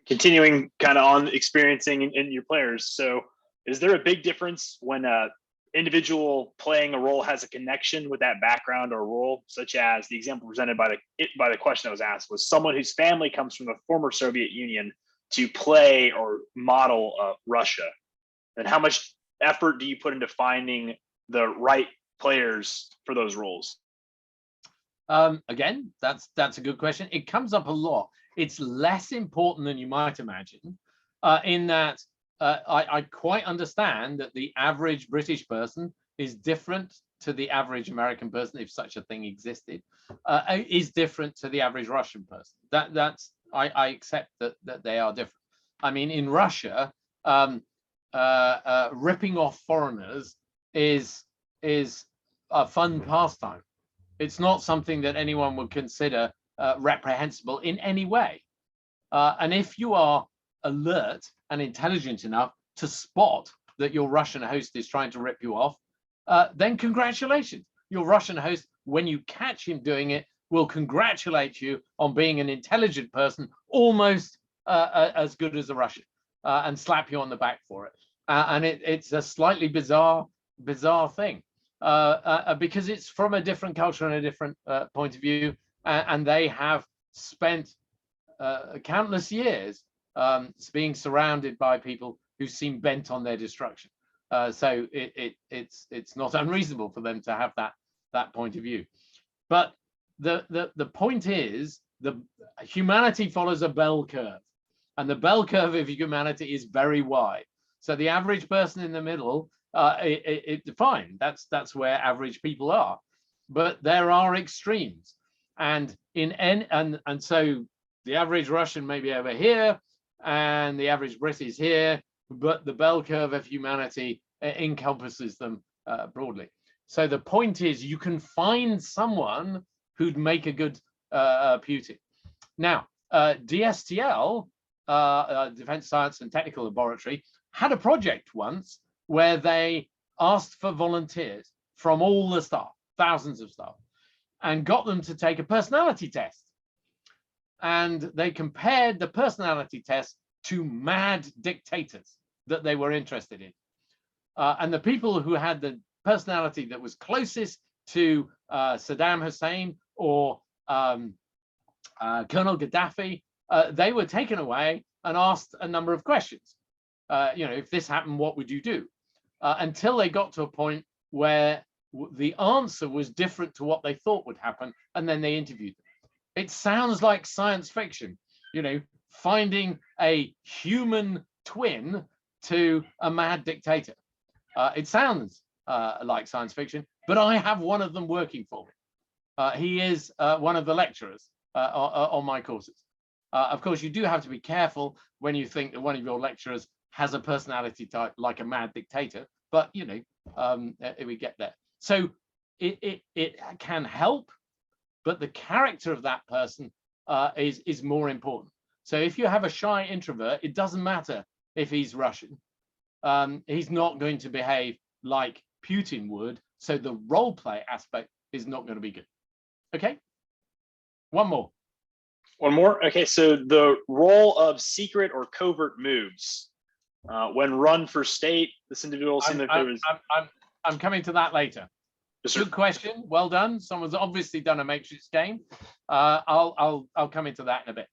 Continuing kind of on experiencing in your players. So is there a big difference when an individual playing a role has a connection with that background or role, such as the example presented by the question that was asked was someone whose family comes from the former Soviet Union to play or model Russia? And how much effort do you put into finding the right players for those roles? Again, that's a good question. It comes up a lot. It's less important than you might imagine, in that I quite understand that the average British person is different to the average American person, if such a thing existed, is different to the average Russian person. I accept that they are different. I mean, in Russia, ripping off foreigners is a fun pastime. It's not something that anyone would consider reprehensible in any way. And if you are alert and intelligent enough to spot that your Russian host is trying to rip you off, then congratulations. Your Russian host, when you catch him doing it, will congratulate you on being an intelligent person, almost as good as a Russian, and slap you on the back for it. And it's a slightly bizarre thing, because it's from a different culture and a different point of view, and they have spent countless years being surrounded by people who seem bent on their destruction. So it's not unreasonable for them to have that point of view. But the point is, the humanity follows a bell curve, and the bell curve of humanity is very wide. So the average person in the middle, fine, that's where average people are. But there are extremes, and so the average Russian may be over here, and the average Brit is here, but the bell curve of humanity encompasses them broadly. So the point is, you can find someone who'd make a good Putin. Now, DSTL, Defense Science and Technical Laboratory, had a project once where they asked for volunteers from all the staff. thousands of staff, and got them to take a personality test. And they compared the personality test to mad dictators that they were interested in. And the people who had the personality that was closest to Saddam Hussein or Colonel Gaddafi, they were taken away and asked a number of questions. If this happened, what would you do? Until they got to a point where the answer was different to what they thought would happen, and then they interviewed them. It sounds like science fiction, finding a human twin to a mad dictator. It sounds like science fiction, but I have one of them working for me. He is one of the lecturers on my courses. Of course, you do have to be careful when you think that one of your lecturers has a personality type like a mad dictator, but we get there. So it can help, but the character of that person is more important. So if you have a shy introvert, it doesn't matter if he's Russian. He's not going to behave like Putin would, so the role play aspect is not going to be good. Okay, one more. Okay, so the role of secret or covert moves when run for state, this individual seemed like there was. I'm coming to that later. Yes, good question, well done. Someone's obviously done a Matrix game. I'll come into that in a bit.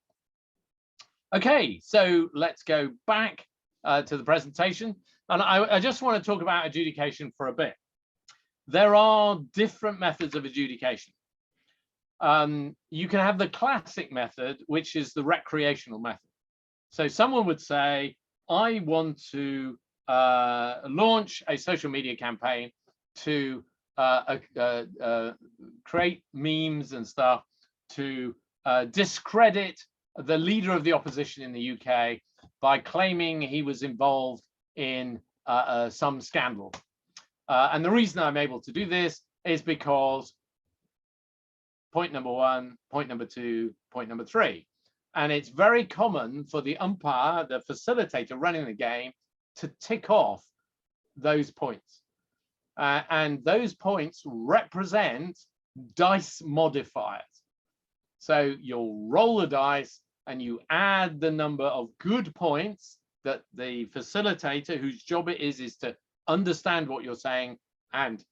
Okay, so let's go back to the presentation, and I just want to talk about adjudication for a bit. There are different methods of adjudication. You can have the classic method, which is the recreational method. So someone would say, I want to launch a social media campaign to create memes and stuff to discredit the leader of the opposition in the UK by claiming he was involved in some scandal. And the reason I'm able to do this is because point number one, point number two, point number three. And it's very common for the umpire, the facilitator running the game, to tick off those points. And those points represent dice modifiers. So you'll roll the dice and you add the number of good points that the facilitator, whose job it is to understand what you're saying and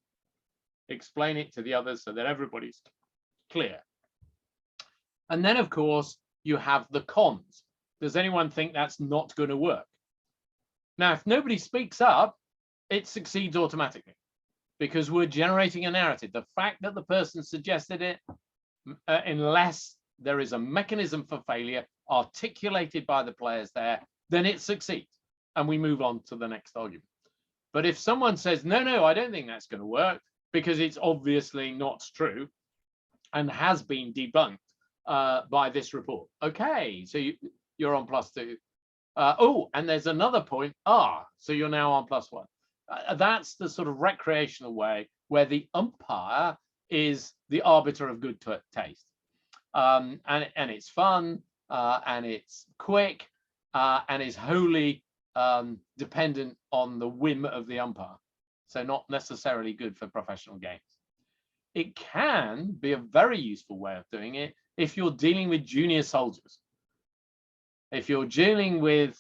explain it to the others so that everybody's clear. And then, of course, you have the cons. Does anyone think that's not going to work? Now, if nobody speaks up, it succeeds automatically because we're generating a narrative. The fact that the person suggested it, unless there is a mechanism for failure articulated by the players there, then it succeeds and we move on to the next argument. But if someone says, no, I don't think that's going to work because it's obviously not true and has been debunked by this report. Okay, so you're on +2. Oh, and there's another point, so you're now on +1. That's the sort of recreational way where the umpire is the arbiter of good taste. And it's fun, and it's quick, and is wholly dependent on the whim of the umpire. So not necessarily good for professional games. It can be a very useful way of doing it if you're dealing with junior soldiers. If you're dealing with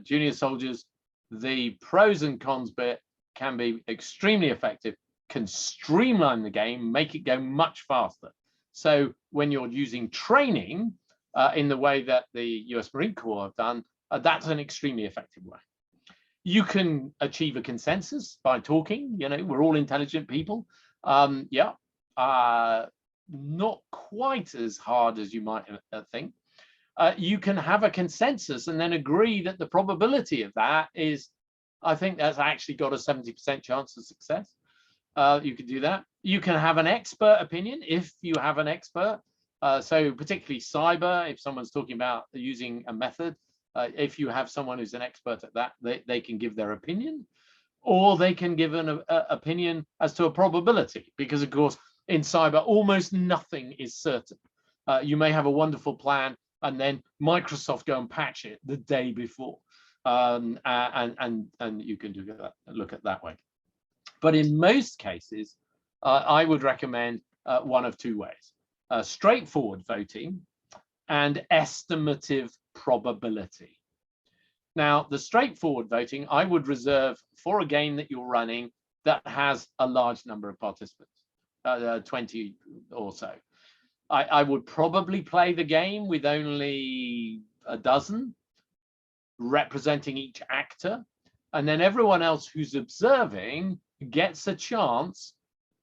junior soldiers, the pros and cons bit can be extremely effective, can streamline the game, make it go much faster. So when you're using training in the way that the US Marine Corps have done, that's an extremely effective way. You can achieve a consensus by talking, we're all intelligent people. Not quite as hard as you might think. You can have a consensus and then agree that the probability of that is, I think that's actually got a 70% chance of success. You can do that. You can have an expert opinion if you have an expert. So particularly cyber, if someone's talking about using a method, if you have someone who's an expert at that, they can give their opinion, or they can give an opinion as to a probability, because of course in cyber almost nothing is certain. You may have a wonderful plan and then Microsoft go and patch it the day before, and you can do that, look at that way. But in most cases, I would recommend one of two ways: straightforward voting and estimative probability. Now, the straightforward voting I would reserve for a game that you're running that has a large number of participants, 20 or so. I would probably play the game with only a dozen representing each actor, and then everyone else who's observing gets a chance,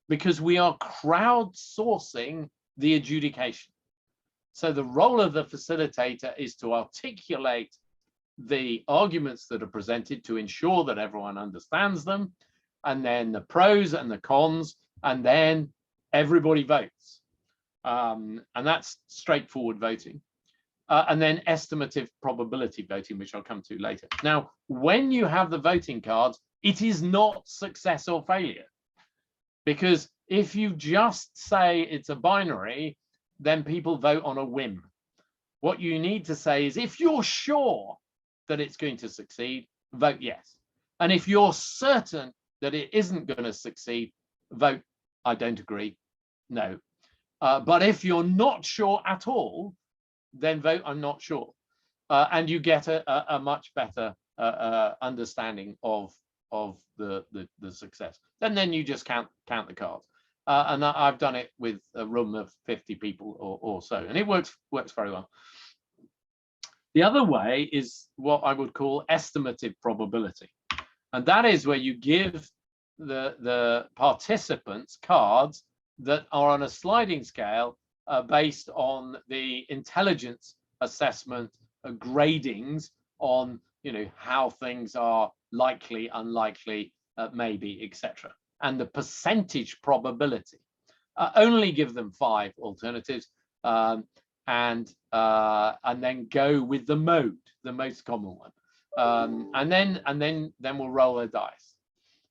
because we are crowdsourcing the adjudication. So the role of the facilitator is to articulate the arguments that are presented to ensure that everyone understands them, and then the pros and the cons, and then everybody votes. And that's straightforward voting. And then estimative probability voting, which I'll come to later. Now, when you have the voting cards, it is not success or failure, because if you just say it's a binary, then people vote on a whim. What you need to say is, if you're sure that it's going to succeed, vote yes. And if you're certain that it isn't going to succeed, vote I don't agree, no. But if you're not sure at all, then vote I'm not sure. And you get a much better understanding of the success. And then you just count the cards. And I've done it with a room of 50 people or so, and it works very well. The other way is what I would call estimative probability. And that is where you give the participants cards that are on a sliding scale based on the intelligence assessment gradings on, how things are likely, unlikely, maybe, etc. And the percentage probability. Only give them 5 alternatives, and then go with the mode, the most common one, and then we'll roll a dice,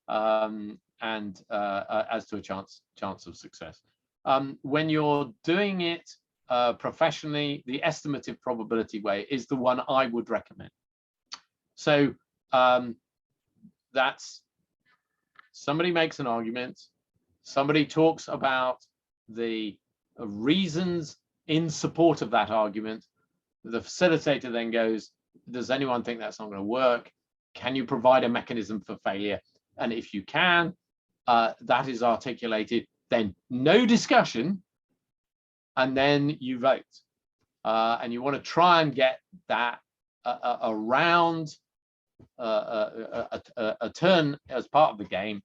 as to a chance of success. When you're doing it professionally, the estimative probability way is the one I would recommend. So that's somebody makes an argument, somebody talks about the reasons in support of that argument. The facilitator then goes, does anyone think that's not going to work? Can you provide a mechanism for failure? And if you can, that is articulated, then no discussion, and then you vote. And you want to try and get that around a turn as part of the game,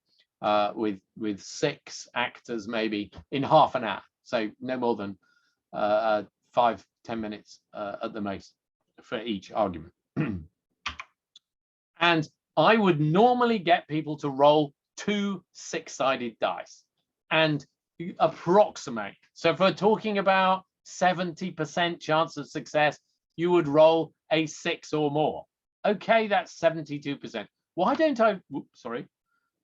with 6 actors maybe in half an hour. So no more than 5-10 minutes at the most for each argument. And I would normally get people to roll 2 6-sided dice and approximate. So if we're talking about 70% chance of success, you would roll a 6 or more. Okay, that's 72%. Why don't I, sorry,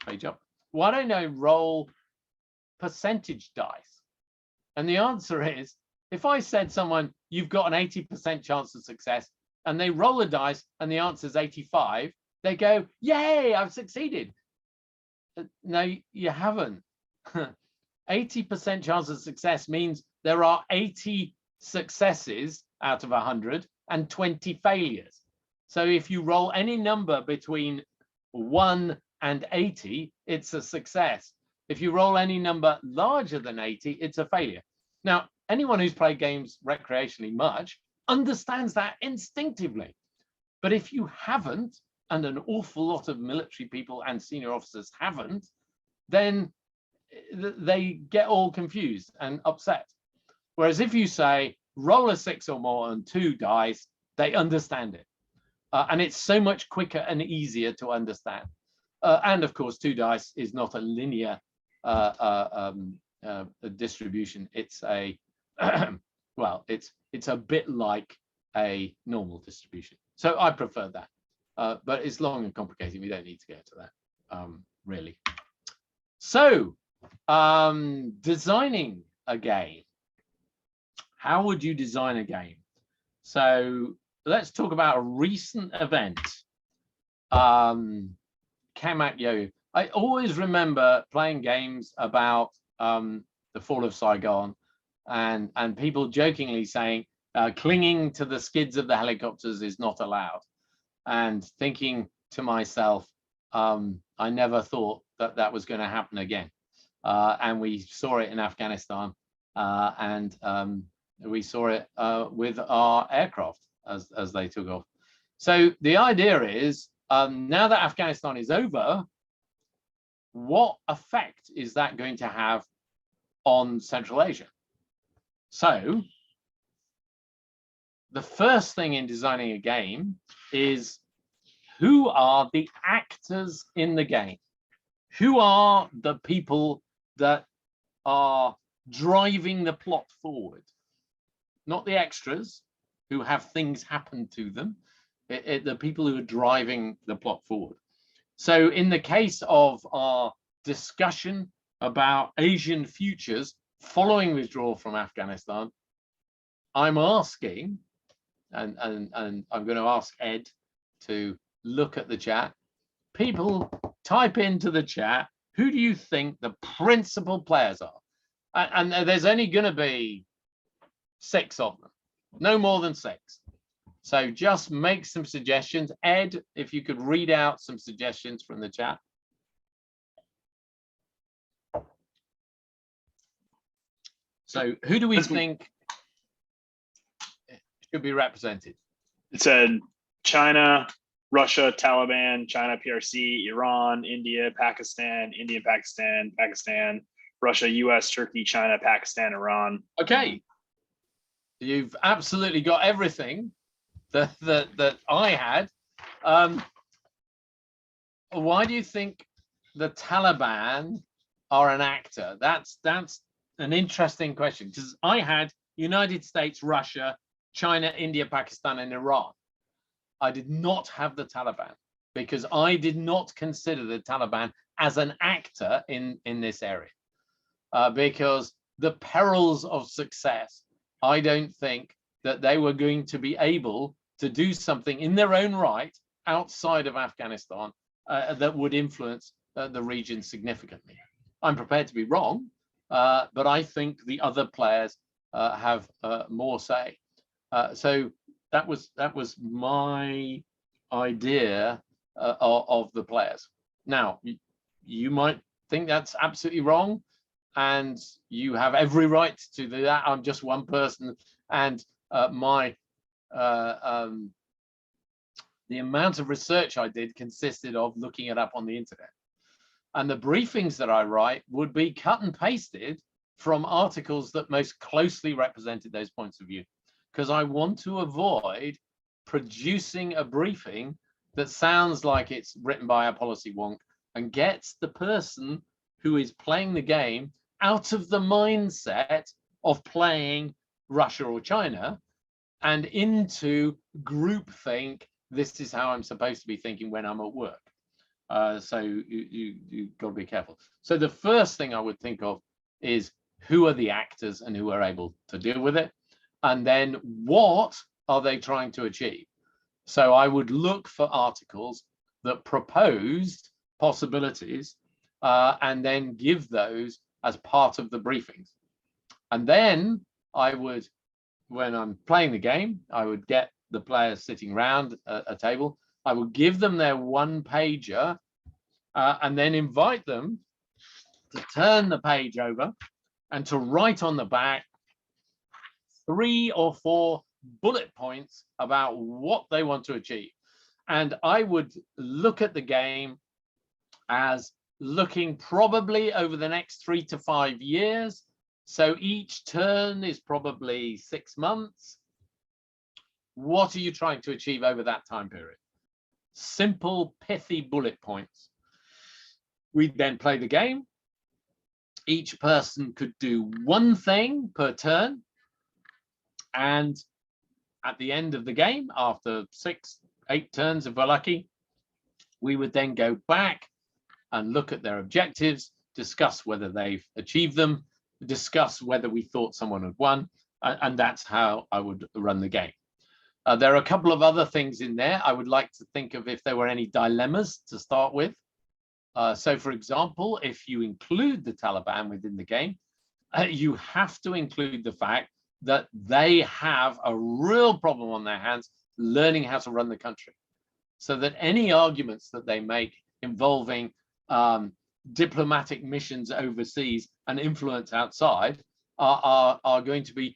page up. Why don't I roll percentage dice? And the answer is, if I said someone, you've got an 80% chance of success, and they roll a dice and the answer is 85, they go, yay, I've succeeded. No, you haven't. 80% chance of success means there are 80 successes out of 100 and 20 failures. So if you roll any number between 1 and 80, it's a success. If you roll any number larger than 80, it's a failure. Now, anyone who's played games recreationally much understands that instinctively. But if you haven't, and an awful lot of military people and senior officers haven't, then they get all confused and upset. Whereas if you say, roll a 6 or more and 2 dice, they understand it. And it's so much quicker and easier to understand. And of course, 2 dice is not a linear distribution. It's a, well, it's a bit like a normal distribution. So I prefer that. But it's long and complicated. We don't need to get to that, really. So, designing a game. How would you design a game? So let's talk about a recent event. KMAC-YOYO. I always remember playing games about the fall of Saigon, and people jokingly saying clinging to the skids of the helicopters is not allowed, and thinking to myself, I never thought that that was going to happen again. And we saw it in Afghanistan, and we saw it with our aircraft as they took off. So the idea is, now that Afghanistan is over, what effect is that going to have on Central Asia? So the first thing in designing a game is, who are the actors in the game? Who are the people that are driving the plot forward? Not the extras who have things happen to them, the people who are driving the plot forward. So in the case of our discussion about Asian futures following withdrawal from Afghanistan, I'm asking, and I'm going to ask Ed to look at the chat. People, type into the chat, who do you think the principal players are? And there's only going to be 6 of them, no more than 6. So just make some suggestions. Ed, if you could read out some suggestions from the chat. So who do we think should be represented? It said China, Russia, Taliban, China, PRC, Iran, India, Pakistan, Pakistan, Russia, US, Turkey, China, Pakistan, Iran. Okay, you've absolutely got everything that I had. Why do you think the Taliban are an actor? That's an interesting question, because I had United States, Russia, China, India, Pakistan, and Iran. I did not have the Taliban because I did not consider the Taliban as an actor in this area, because the perils of success, I don't think that they were going to be able to do something in their own right outside of Afghanistan that would influence the region significantly. I'm prepared to be wrong, but I think the other players have more say. So that was my idea of the players. Now, you might think that's absolutely wrong, and you have every right to do that. I'm just one person, and the amount of research I did consisted of looking it up on the internet. And the briefings that I write would be cut and pasted from articles that most closely represented those points of view, because I want to avoid producing a briefing that sounds like it's written by a policy wonk and gets the person who is playing the game out of the mindset of playing Russia or China and into groupthink. This is how I'm supposed to be thinking when I'm at work. So you've got to be careful. So the first thing I would think of is, who are the actors and who are able to deal with it? And then what are they trying to achieve? So I would look for articles that proposed possibilities and then give those as part of the briefings. And then I would, when I'm playing the game, I would get the players sitting around a table. I would give them their one-pager and then invite them to turn the page over and to write on the back 3 or 4 bullet points about what they want to achieve. And I would look at the game as looking probably over the next 3 to 5 years. So each turn is probably 6 months. What are you trying to achieve over that time period? Simple, pithy bullet points. We'd then play the game. Each person could do one thing per turn. And at the end of the game, after 6, 8 turns, if we're lucky, we would then go back and look at their objectives, discuss whether they've achieved them, discuss whether we thought someone had won, and that's how I would run the game. There are a couple of other things in there. I would like to think of if there were any dilemmas to start with. So, for example, if you include the Taliban within the game, you have to include the fact that they have a real problem on their hands learning how to run the country, so that any arguments that they make involving diplomatic missions overseas and influence outside are going to be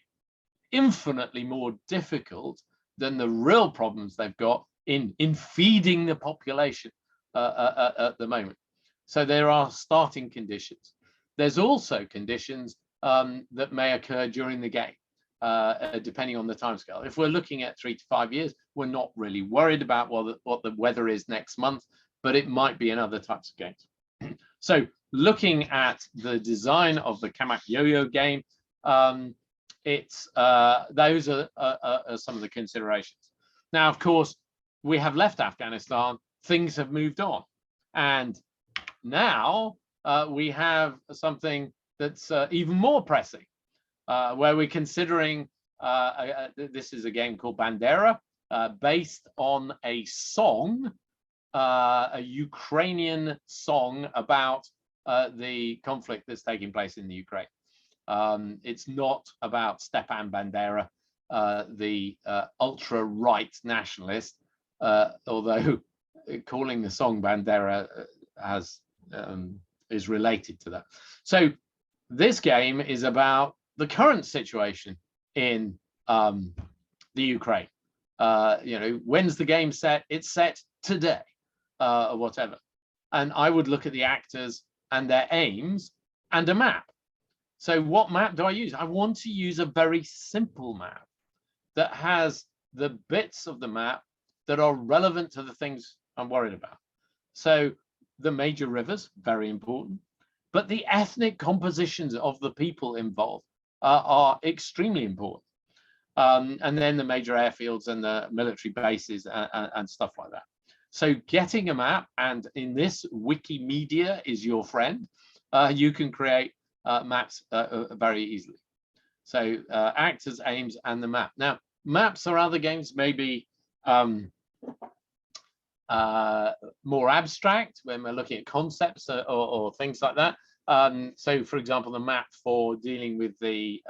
infinitely more difficult than the real problems they've got in feeding the population at the moment. So there are starting conditions. There's also conditions that may occur during the game, depending on the timescale. If we're looking at 3 to 5 years, we're not really worried about what the weather is next month, but it might be in other types of games. So looking at the design of the KMAC-YOYO game, those are some of the considerations. Now, of course, we have left Afghanistan, things have moved on, and now we have something that's even more pressing, where we're considering, this is a game called Bandera, based on a song, a Ukrainian song about the conflict that's taking place in the Ukraine. It's not about Stepan Bandera, the ultra-right nationalist, although calling the song Bandera is related to that. So this game is about the current situation in the Ukraine. When's the game set? It's set today, or whatever. And I would look at the actors and their aims and a map. So what map do I use? I want to use a very simple map that has the bits of the map that are relevant to the things I'm worried about. So the major rivers, very important, but the ethnic compositions of the people involved are extremely important. And then the major airfields and the military bases and stuff like that. So getting a map, and in this Wikimedia is your friend, you can create maps very easily. So actors, aims, and the map. Now, maps or other games may be more abstract when we're looking at concepts or things like that. So, for example, the map for dealing with the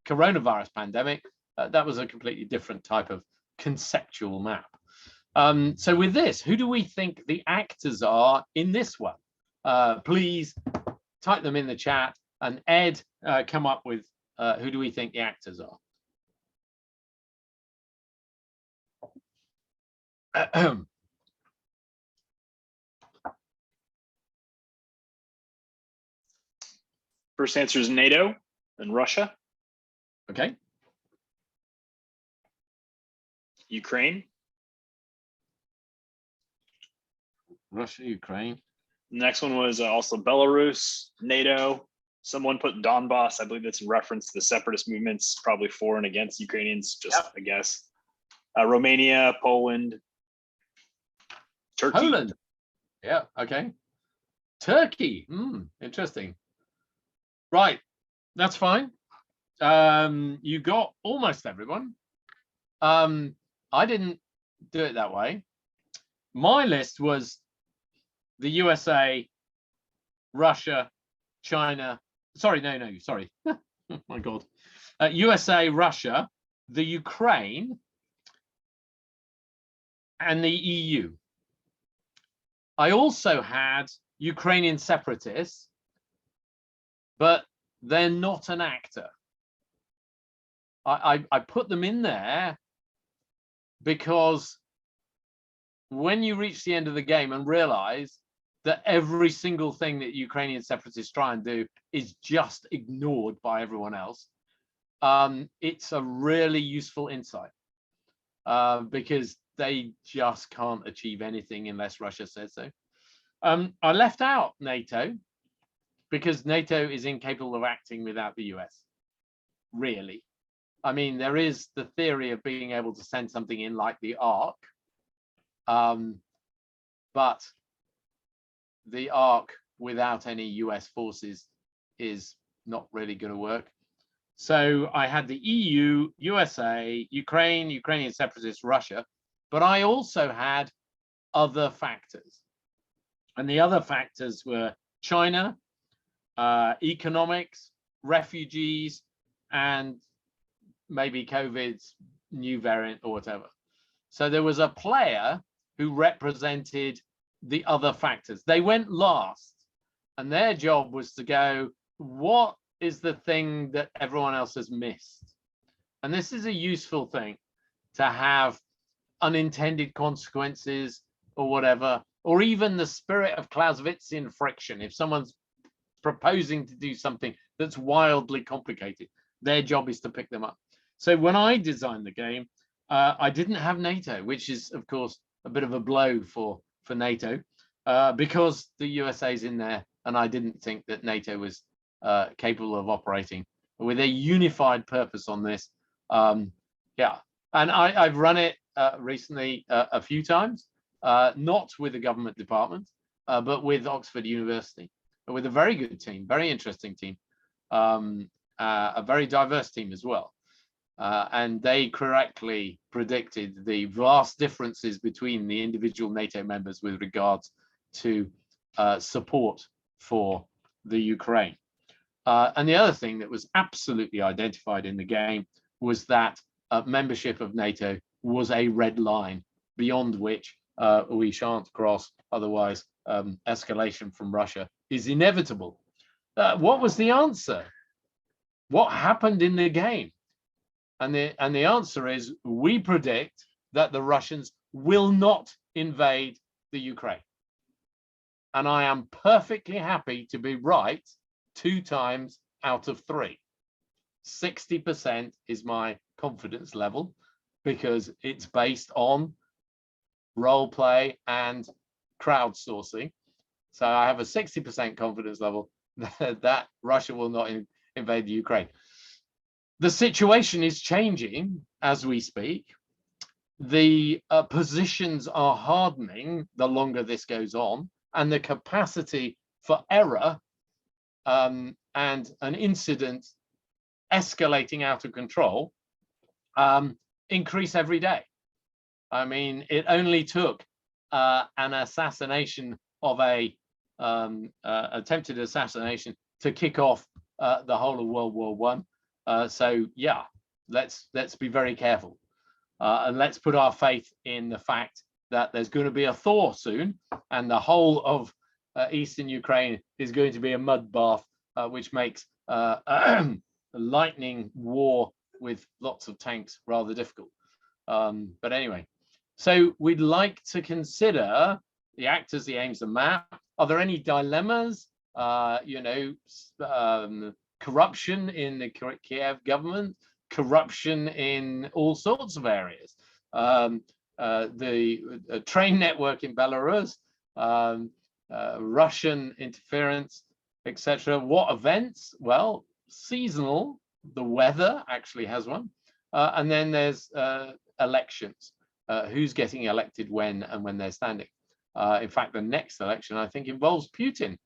coronavirus pandemic, that was a completely different type of conceptual map. So with this, who do we think the actors are in this one? Please type them in the chat, and Ed, come up with who do we think the actors are? First answer is NATO and Russia. Okay. Ukraine. Russia, Ukraine. The next one was also Belarus, NATO. Someone put Donbass. I believe that's in reference to the separatist movements, probably for and against Ukrainians, just I guess. Romania, Poland, Turkey. Poland. Yeah, okay. Turkey. Interesting. Right, that's fine. You got almost everyone. I didn't do it that way. My list was the USA, Russia, China. Sorry, no, sorry. Oh my God. USA, Russia, the Ukraine, and the EU. I also had Ukrainian separatists, but they're not an actor. I put them in there because when you reach the end of the game and realize that every single thing that Ukrainian separatists try and do is just ignored by everyone else, it's a really useful insight, because they just can't achieve anything unless Russia says so. I left out NATO because NATO is incapable of acting without the US, really. I mean, there is the theory of being able to send something in like the ARRC, but the ARRC without any US forces is not really going to work. So I had the EU, USA, Ukraine, Ukrainian separatists, Russia, but I also had other factors. And the other factors were China, economics, refugees, and maybe COVID's new variant or whatever. So there was a player who represented the other factors. They went last, and their job was to go, what is the thing that everyone else has missed? And this is a useful thing to have unintended consequences or whatever, or even the spirit of Clausewitzian friction. If someone's proposing to do something that's wildly complicated, their job is to pick them up. So when I designed the game, I didn't have NATO, which is, of course, a bit of a blow for NATO, because the USA's in there, and I didn't think that NATO was capable of operating with a unified purpose on this. Yeah, and I've run it recently a few times, not with the government department, but with Oxford University, with a very good team, very interesting team, a very diverse team as well. And they correctly predicted the vast differences between the individual NATO members with regards to support for the Ukraine. And the other thing that was absolutely identified in the game was that membership of NATO was a red line beyond which we shan't cross, otherwise escalation from Russia is inevitable. What was the answer? What happened in the game? And the answer is, we predict that the Russians will not invade the Ukraine. And I am perfectly happy to be right 2 times out of 3. 60% is my confidence level, because it's based on role play and crowdsourcing. So I have a 60% confidence level that Russia will not invade the Ukraine. The situation is changing as we speak. The positions are hardening the longer this goes on, and the capacity for error and an incident escalating out of control increase every day. I mean, it only took an assassination of a attempted assassination to kick off the whole of World War I. So yeah, let's be very careful, and let's put our faith in the fact that there's going to be a thaw soon, and the whole of eastern Ukraine is going to be a mud bath, which makes lightning war with lots of tanks rather difficult. But anyway, so we'd like to consider the actors, the aims, the map. Are there any dilemmas? Corruption in the Kiev government, corruption in all sorts of areas. The train network in Belarus, Russian interference, etc. What events? Well, seasonal. The weather actually has one, and then there's elections. Who's getting elected when and when they're standing. In fact, the next election, I think, involves Putin,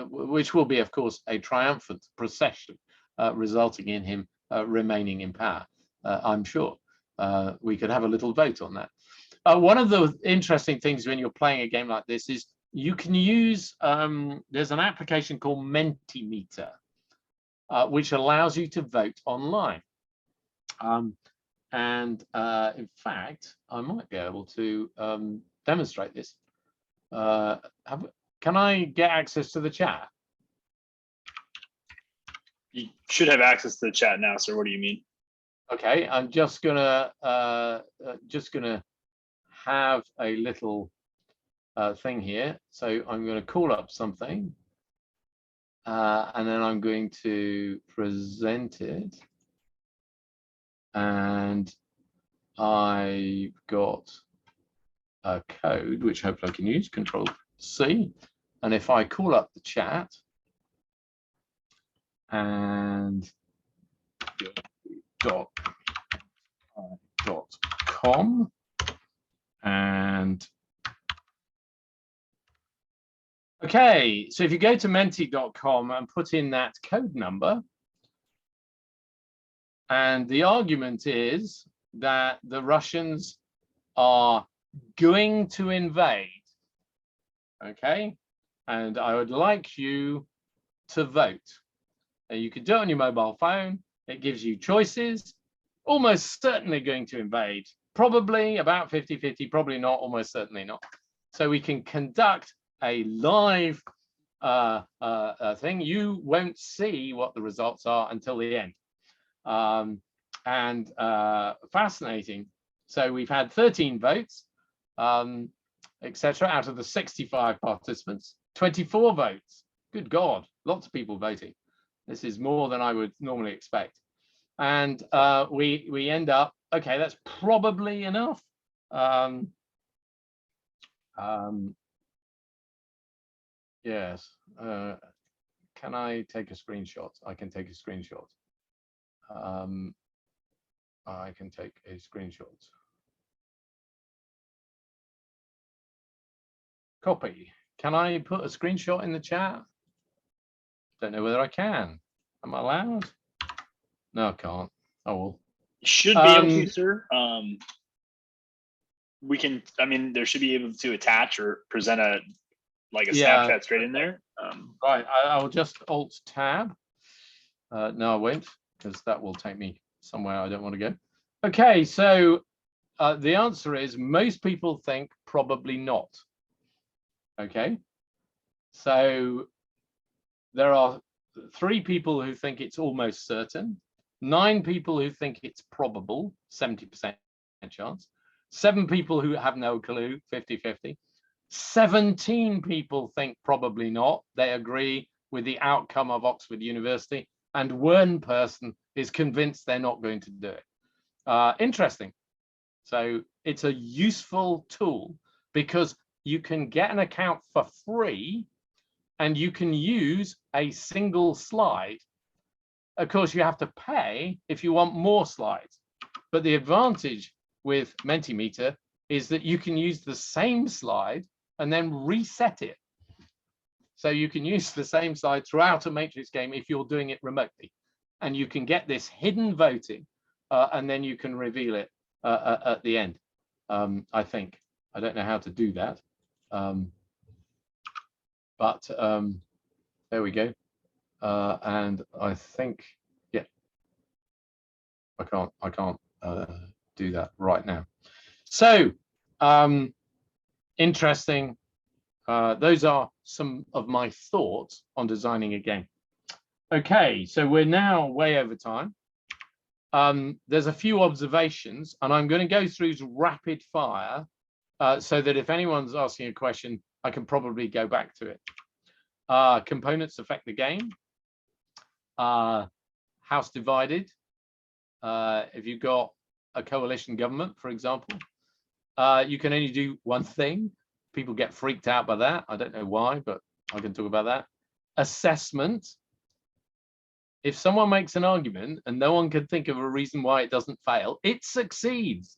which will be, of course, a triumphant procession, resulting in him remaining in power, I'm sure. We could have a little vote on that. One of the interesting things when you're playing a game like this is you can use, there's an application called Mentimeter, which allows you to vote online. In fact, I might be able to demonstrate this. Can I get access to the chat? You should have access to the chat now, sir. What do you mean? Okay, I'm just gonna have a little thing here. So I'm going to call up something, and then I'm going to present it. And I've got a code which hopefully I can use, Control-C. And if I call up the chat and .com, and okay, so if you go to menti.com and put in that code number, and the argument is that the Russians are going to invade Okay, and I would like you to vote. You can do it on your mobile phone. It gives you choices. Almost certainly going to invade. Probably about 50-50, probably not, almost certainly not. So we can conduct a live thing. You won't see what the results are until the end. Fascinating. So we've had 13 votes, etc. out of the 65 participants, 24 votes. Good God, lots of people voting. This is more than I would normally expect. And we end up, okay, that's probably enough. Yes. Can I take a screenshot? I can take a screenshot. I can take a screenshot. Copy. Can I put a screenshot in the chat? Don't know whether I can. Am I allowed? No, I can't. Oh well. Should be able to, sir. We can. I mean, there should be able to attach or present a Snapchat straight in there. Right. I will just Alt Tab. No, I won't, because that will take me somewhere I don't want to go. Okay, so the answer is most people think probably not. Okay, so there are 3 people who think it's almost certain, 9 people who think it's probable, 70% chance, 7 people who have no clue, 50-50, 17 people think probably not, they agree with the outcome of Oxford University, and 1 person is convinced they're not going to do it. Interesting. So it's a useful tool because you can get an account for free and you can use a single slide. Of course, you have to pay if you want more slides. But the advantage with Mentimeter is that you can use the same slide and then reset it. So you can use the same slide throughout a Matrix game if you're doing it remotely. And you can get this hidden voting and then you can reveal it at the end, I think. I don't know how to do that. But there we go. And I think, yeah, I can't do that right now. So interesting. Those are some of my thoughts on designing a game. Okay, so we're now way over time. There's a few observations, and I'm going to go through rapid fire so that if anyone's asking a question, I can probably go back to it. Components affect the game. House divided. If you've got a coalition government, for example, you can only do one thing. People get freaked out by that. I don't know why, but I can talk about that. Assessment. If someone makes an argument and no one can think of a reason why it doesn't fail, it succeeds.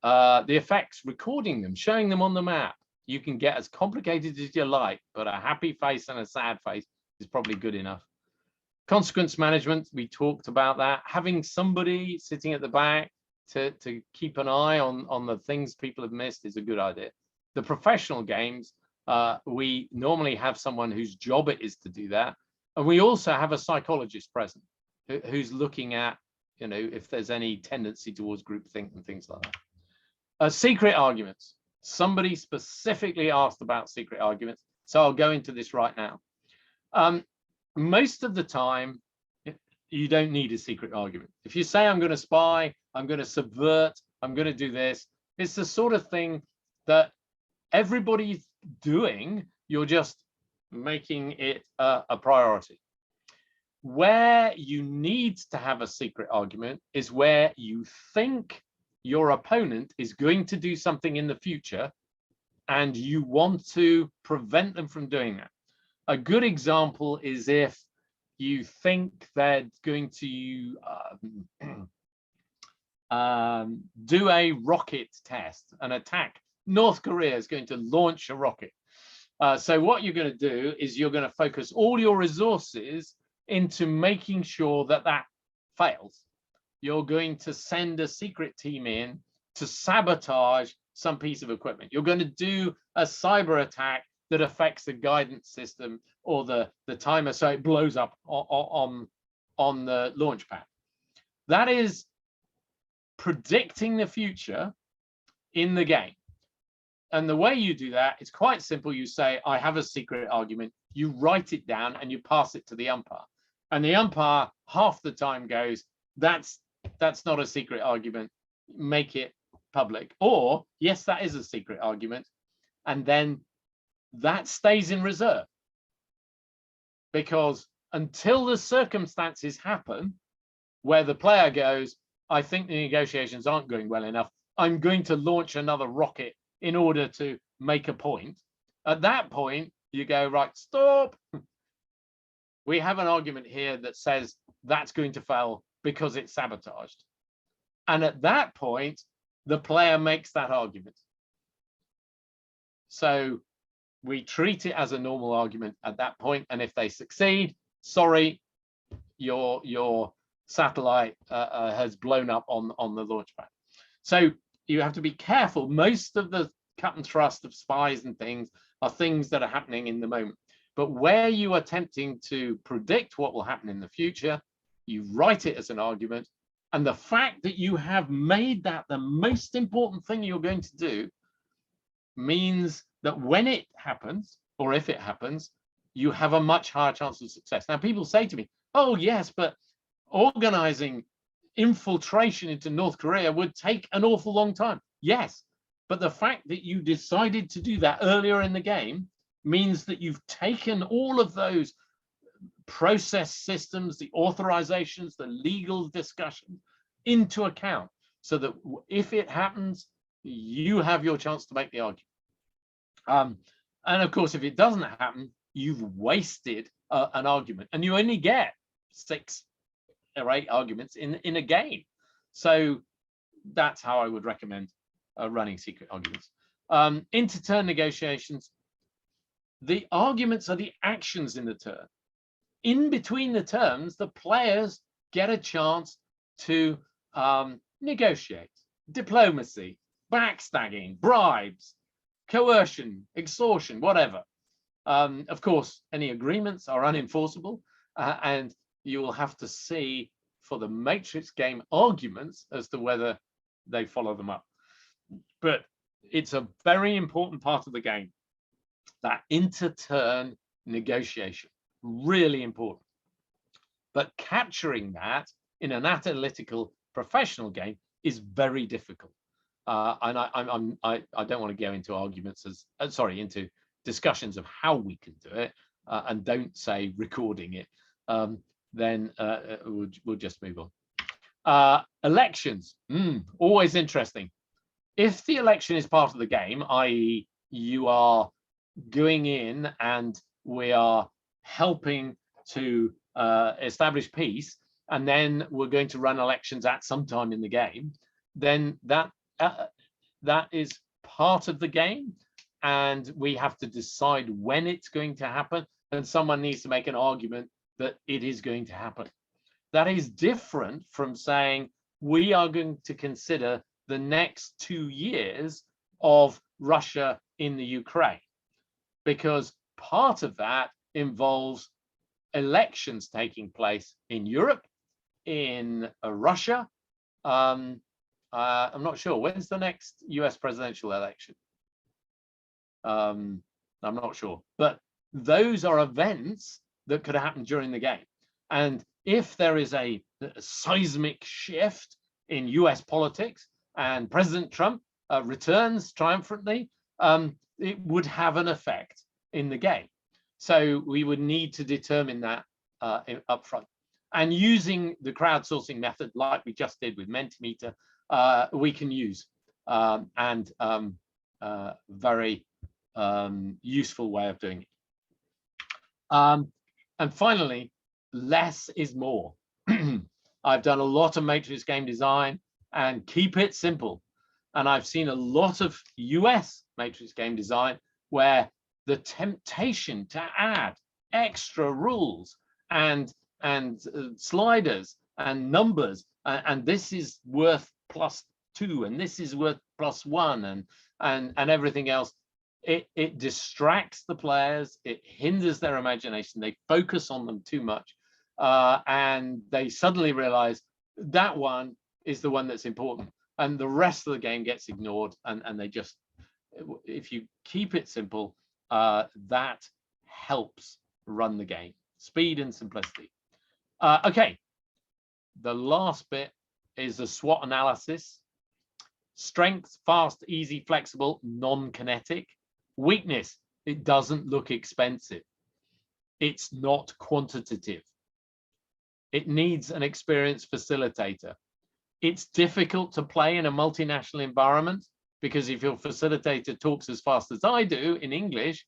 The effects, recording them, showing them on the map. You can get as complicated as you like, but a happy face and a sad face is probably good enough. Consequence management, we talked about that. Having somebody sitting at the back to keep an eye on the things people have missed is a good idea. The professional games, we normally have someone whose job it is to do that. And we also have a psychologist present who's looking at, you know, if there's any tendency towards groupthink and things like that. Secret arguments. Somebody specifically asked about secret arguments, so I'll go into this right now. Most of the time, you don't need a secret argument. If you say, I'm going to spy, I'm going to subvert, I'm going to do this, it's the sort of thing that everybody's doing, you're just making it a priority. Where you need to have a secret argument is where you think your opponent is going to do something in the future and you want to prevent them from doing that. A good example is if you think they're going to do a rocket test, an attack. North Korea is going to launch a rocket. So what you're going to do is you're going to focus all your resources into making sure that that fails. You're going to send a secret team in to sabotage some piece of equipment. You're going to do a cyber attack that affects the guidance system or the timer, so it blows up on the launch pad. That is predicting the future in the game. And the way you do that is quite simple. You say, I have a secret argument. You write it down and you pass it to the umpire. And the umpire half the time goes, that's not a secret argument. Make it public. Or, yes, that is a secret argument. And then that stays in reserve. Because until the circumstances happen where the player goes, I think the negotiations aren't going well enough, I'm going to launch another rocket in order to make a point. At that point, you go, right, stop. We have an argument here that says that's going to fail because it's sabotaged. And at that point, the player makes that argument. So we treat it as a normal argument at that point. And if they succeed, sorry, your satellite has blown up on the launch pad. So you have to be careful. Most of the cut and thrust of spies and things are things that are happening in the moment. But where you are attempting to predict what will happen in the future, you write it as an argument. And the fact that you have made that the most important thing you're going to do means that when it happens, or if it happens, you have a much higher chance of success. Now, people say to me, oh, yes, but organizing infiltration into North Korea would take an awful long time. Yes, but the fact that you decided to do that earlier in the game means that you've taken all of those process systems, the authorizations, the legal discussion into account, so that if it happens, you have your chance to make the argument. And of course, if it doesn't happen, you've wasted an argument, and you only get 6 or 8 arguments in a game. So that's how I would recommend running secret arguments. Inter-turn negotiations. The arguments are the actions in the turn. In between the turns, the players get a chance to negotiate, diplomacy, backstabbing, bribes, coercion, extortion, whatever. Of course, any agreements are unenforceable, and you will have to see for the matrix game arguments as to whether they follow them up. But it's a very important part of the game, that inter-turn negotiation, really important. But capturing that in an analytical professional game is very difficult. And I don't want to go into arguments into discussions of how we can do it, and don't say recording it. Then we'll just move on. Elections, always interesting. If the election is part of the game, i.e. you are going in and we are helping to establish peace, and then we're going to run elections at some time in the game, then that is part of the game, and we have to decide when it's going to happen, and someone needs to make an argument that it is going to happen. That is different from saying we are going to consider the next 2 years of Russia in the Ukraine, because part of that involves elections taking place in Europe, in Russia. I'm not sure, when's the next US presidential election? I'm not sure, but those are events that could happen during the game. And if there is a seismic shift in US politics and President Trump returns triumphantly, it would have an effect in the game. So we would need to determine that up front. And using the crowdsourcing method, like we just did with Mentimeter, we can use, and very useful way of doing it. And finally, less is more. I've done a lot of matrix game design, and keep it simple. And I've seen a lot of US matrix game design where the temptation to add extra rules and sliders and numbers, and this is worth plus 2 and this is worth +1 and everything else. It distracts the players, it hinders their imagination, they focus on them too much, and they suddenly realize that one is the one that's important, and the rest of the game gets ignored, and they just, if you keep it simple, that helps run the game. Speed and simplicity. Okay, the last bit is the SWOT analysis. Strength, fast, easy, flexible, non-kinetic. Weakness, it doesn't look expensive. It's not quantitative. It needs an experienced facilitator. It's difficult to play in a multinational environment because if your facilitator talks as fast as I do in English,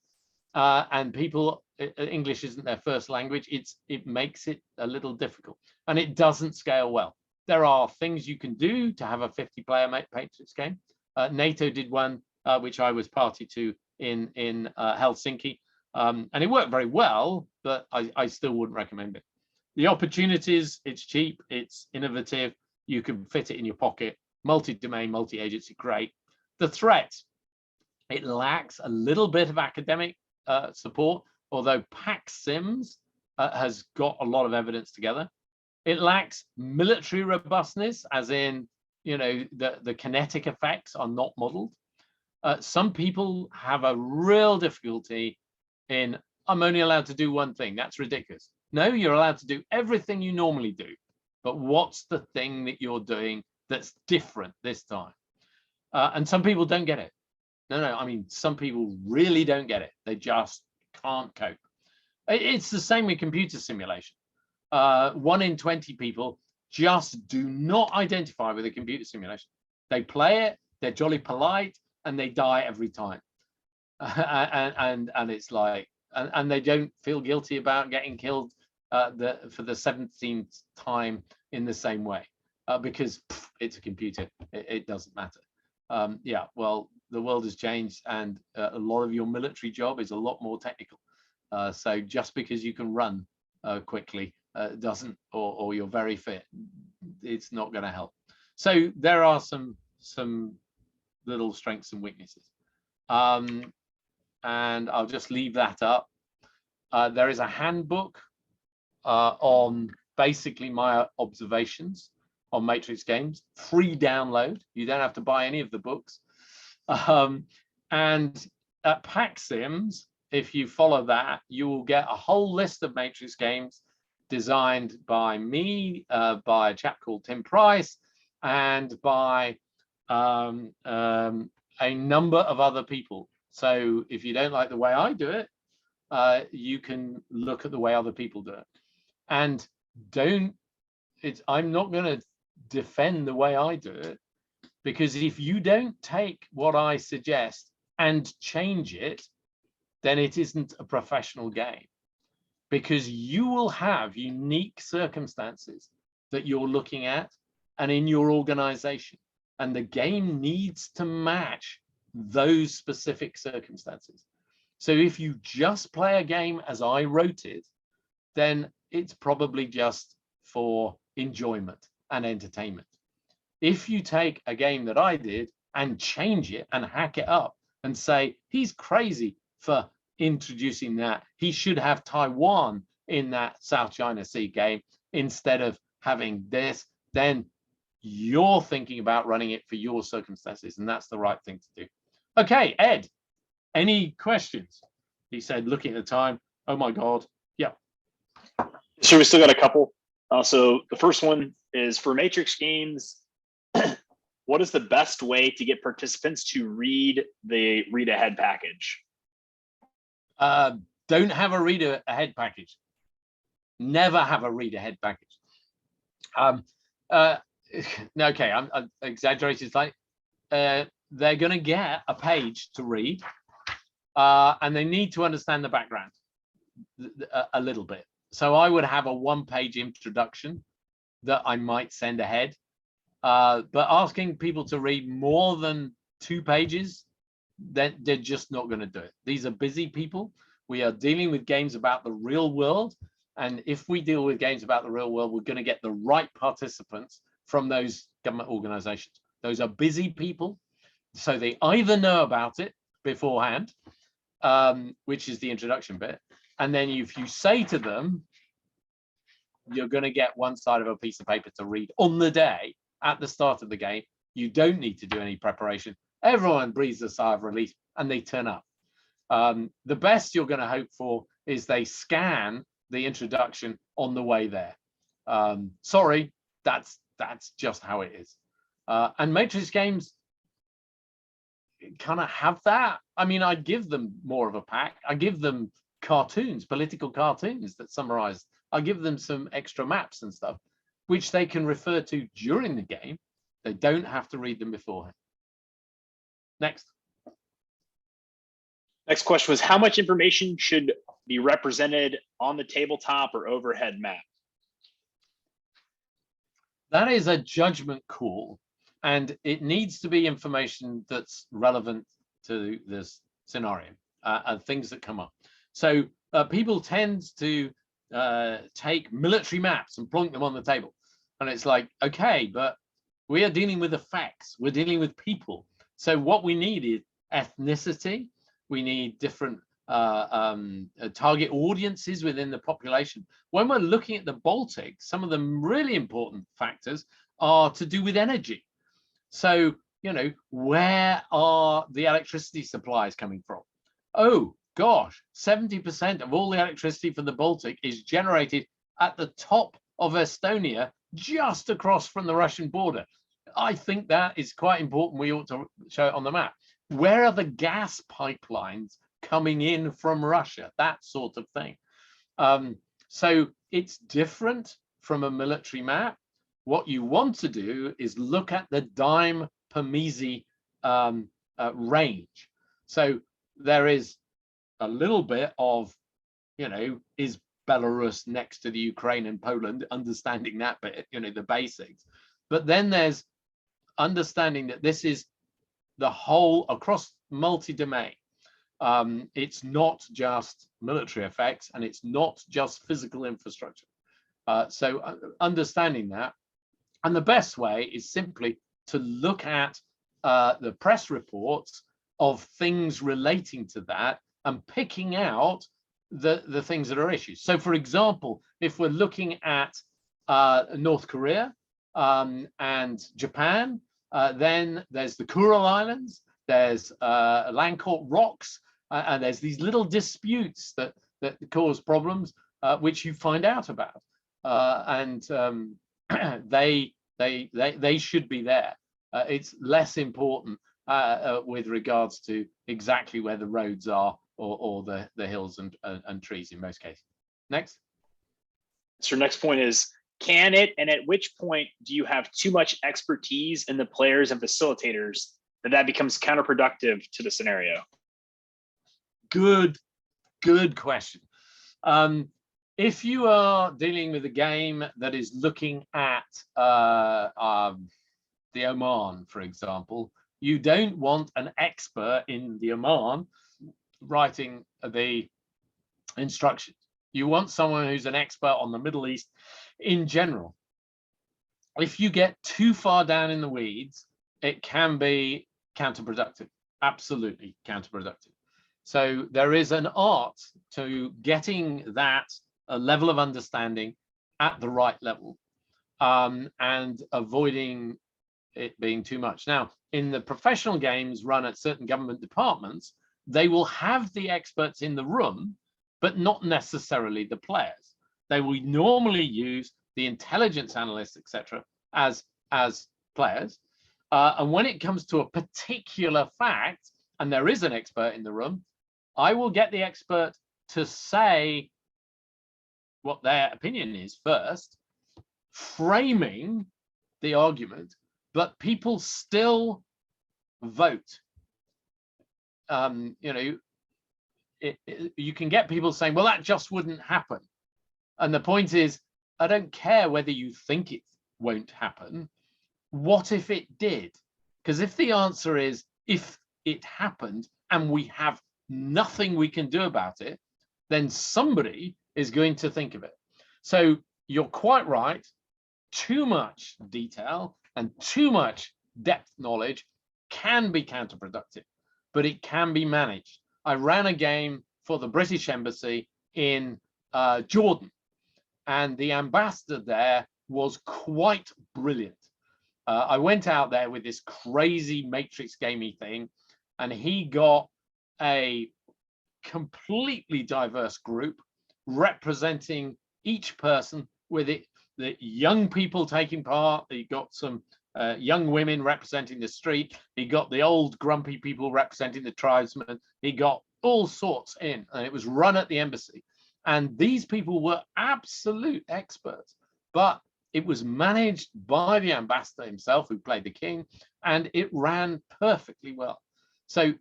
and people, English isn't their first language, it makes it a little difficult, and it doesn't scale well. There are things you can do to have a 50-player Matrix game. NATO did one, which I was party to in Helsinki, and it worked very well, but I still wouldn't recommend it. The opportunities, it's cheap, it's innovative, you can fit it in your pocket, multi-domain, multi-agency, great. The threat, it lacks a little bit of academic support, although PAX Sims has got a lot of evidence together. It lacks military robustness, as in, you know, the kinetic effects are not modeled. Some people have a real difficulty in, I'm only allowed to do one thing. That's ridiculous. No, you're allowed to do everything you normally do. But what's the thing that you're doing that's different this time? And some people don't get it. No, I mean, some people really don't get it. They just can't cope. It's the same with computer simulation. 1 in 20 people just do not identify with a computer simulation. They play it, they're jolly polite, and they die every time. And it's like, and they don't feel guilty about getting killed for the 17th time in the same way, because it's a computer. It doesn't matter. Yeah, well, the world has changed, and a lot of your military job is a lot more technical. So just because you can run quickly doesn't, or you're very fit, it's not going to help. So there are some little strengths and weaknesses, and I'll just leave that up. There is a handbook on basically my observations on Matrix games, free download. You don't have to buy any of the books. And at PAX Sims, if you follow that, you will get a whole list of Matrix games designed by me, by a chap called Tim Price, and by a number of other people. So if you don't like the way I do it, you can look at the way other people do it. And I'm not going to defend the way I do it, because if you don't take what I suggest and change it, then it isn't a professional game, because you will have unique circumstances that you're looking at and in your organization, and the game needs to match those specific circumstances. So if you just play a game as I wrote it, then it's probably just for enjoyment and entertainment. If you take a game that I did and change it and hack it up and say, he's crazy for introducing that, he should have Taiwan in that South China Sea game instead of having this, then you're thinking about running it for your circumstances, and that's the right thing to do. Okay, Ed, any questions? He said, looking at the time, oh my God. Yeah. So we still got a couple. So the first one is, for Matrix games, what is the best way to get participants to read the read ahead package? Don't have a read ahead package. Never have a read ahead package. Okay, I'm exaggerated slightly. They're going to get a page to read, and they need to understand the background a little bit. So I would have a 1-page introduction that I might send ahead, but asking people to read more than 2 pages, they're just not going to do it. These are busy people. We are dealing with games about the real world, and if we deal with games about the real world, we're going to get the right participants from those government organizations. Those are busy people. So they either know about it beforehand, which is the introduction bit. And then if you say to them, you're going to get one side of a piece of paper to read on the day at the start of the game, you don't need to do any preparation. Everyone breathes a sigh of relief and they turn up. The best you're going to hope for is they scan the introduction on the way there. Sorry, that's just how it is. And Matrix games kind of have that. I mean, I give them more of a pack. I give them cartoons, political cartoons that summarize. I give them some extra maps and stuff, which they can refer to during the game. They don't have to read them beforehand. Next. Next question was, how much information should be represented on the tabletop or overhead map? That is a judgment call, and it needs to be information that's relevant to this scenario and things that come up. So people tend to take military maps and plonk them on the table. And it's like, okay, but we are dealing with effects. We're dealing with people. So what we need is ethnicity. We need different target audiences within the population. When we're looking at the Baltic, some of the really important factors are to do with energy. So, you know, where are the electricity supplies coming from? Oh, gosh, 70% of all the electricity for the Baltic is generated at the top of Estonia, just across from the Russian border. I think that is quite important. We ought to show it on the map. Where are the gas pipelines coming in from Russia? That sort of thing. So it's different from a military map. What you want to do is look at the dime per mise range. So there is a little bit of, you know, is Belarus next to the Ukraine and Poland, understanding that bit, you know, the basics. But then there's understanding that this is the whole across multi-domain. It's not just military effects and it's not just physical infrastructure. So understanding that, and the best way is simply to look at the press reports of things relating to that and picking out the things that are issues. So for example, if we're looking at North Korea and Japan, then there's the Kuril Islands, there's Langcourt Rocks, and there's these little disputes that cause problems, which you find out about, and they should be there. It's less important with regards to exactly where the roads are or the hills and trees in most cases. Next. So next point is, can it, and at which point do you have too much expertise in the players and facilitators that becomes counterproductive to the scenario? Good question. If you are dealing with a game that is looking at the Oman, for example, you don't want an expert in the Oman writing the instructions. You want someone who's an expert on the Middle East in general. If you get too far down in the weeds, it can be counterproductive, absolutely counterproductive. So there is an art to getting that level of understanding at the right level and avoiding it being too much. Now, in the professional games run at certain government departments, they will have the experts in the room, but not necessarily the players. They will normally use the intelligence analysts, etc., as players. And when it comes to a particular fact, and there is an expert in the room, I will get the expert to say what their opinion is first, framing the argument, but people still vote. You know, you can get people saying, well, that just wouldn't happen. And the point is, I don't care whether you think it won't happen. What if it did? Because if the answer is, if it happened and we have nothing we can do about it, then somebody is going to think of it. So you're quite right. Too much detail and too much depth knowledge can be counterproductive, but it can be managed. I ran a game for the British Embassy in Jordan, and the ambassador there was quite brilliant. I went out there with this crazy matrix gamey thing, and he got a completely diverse group representing each person with it. The young people taking part. He got some young women representing the street. He got the old grumpy people representing the tribesmen. He got all sorts in, and it was run at the embassy. And these people were absolute experts, but it was managed by the ambassador himself, who played the king, and it ran perfectly well. So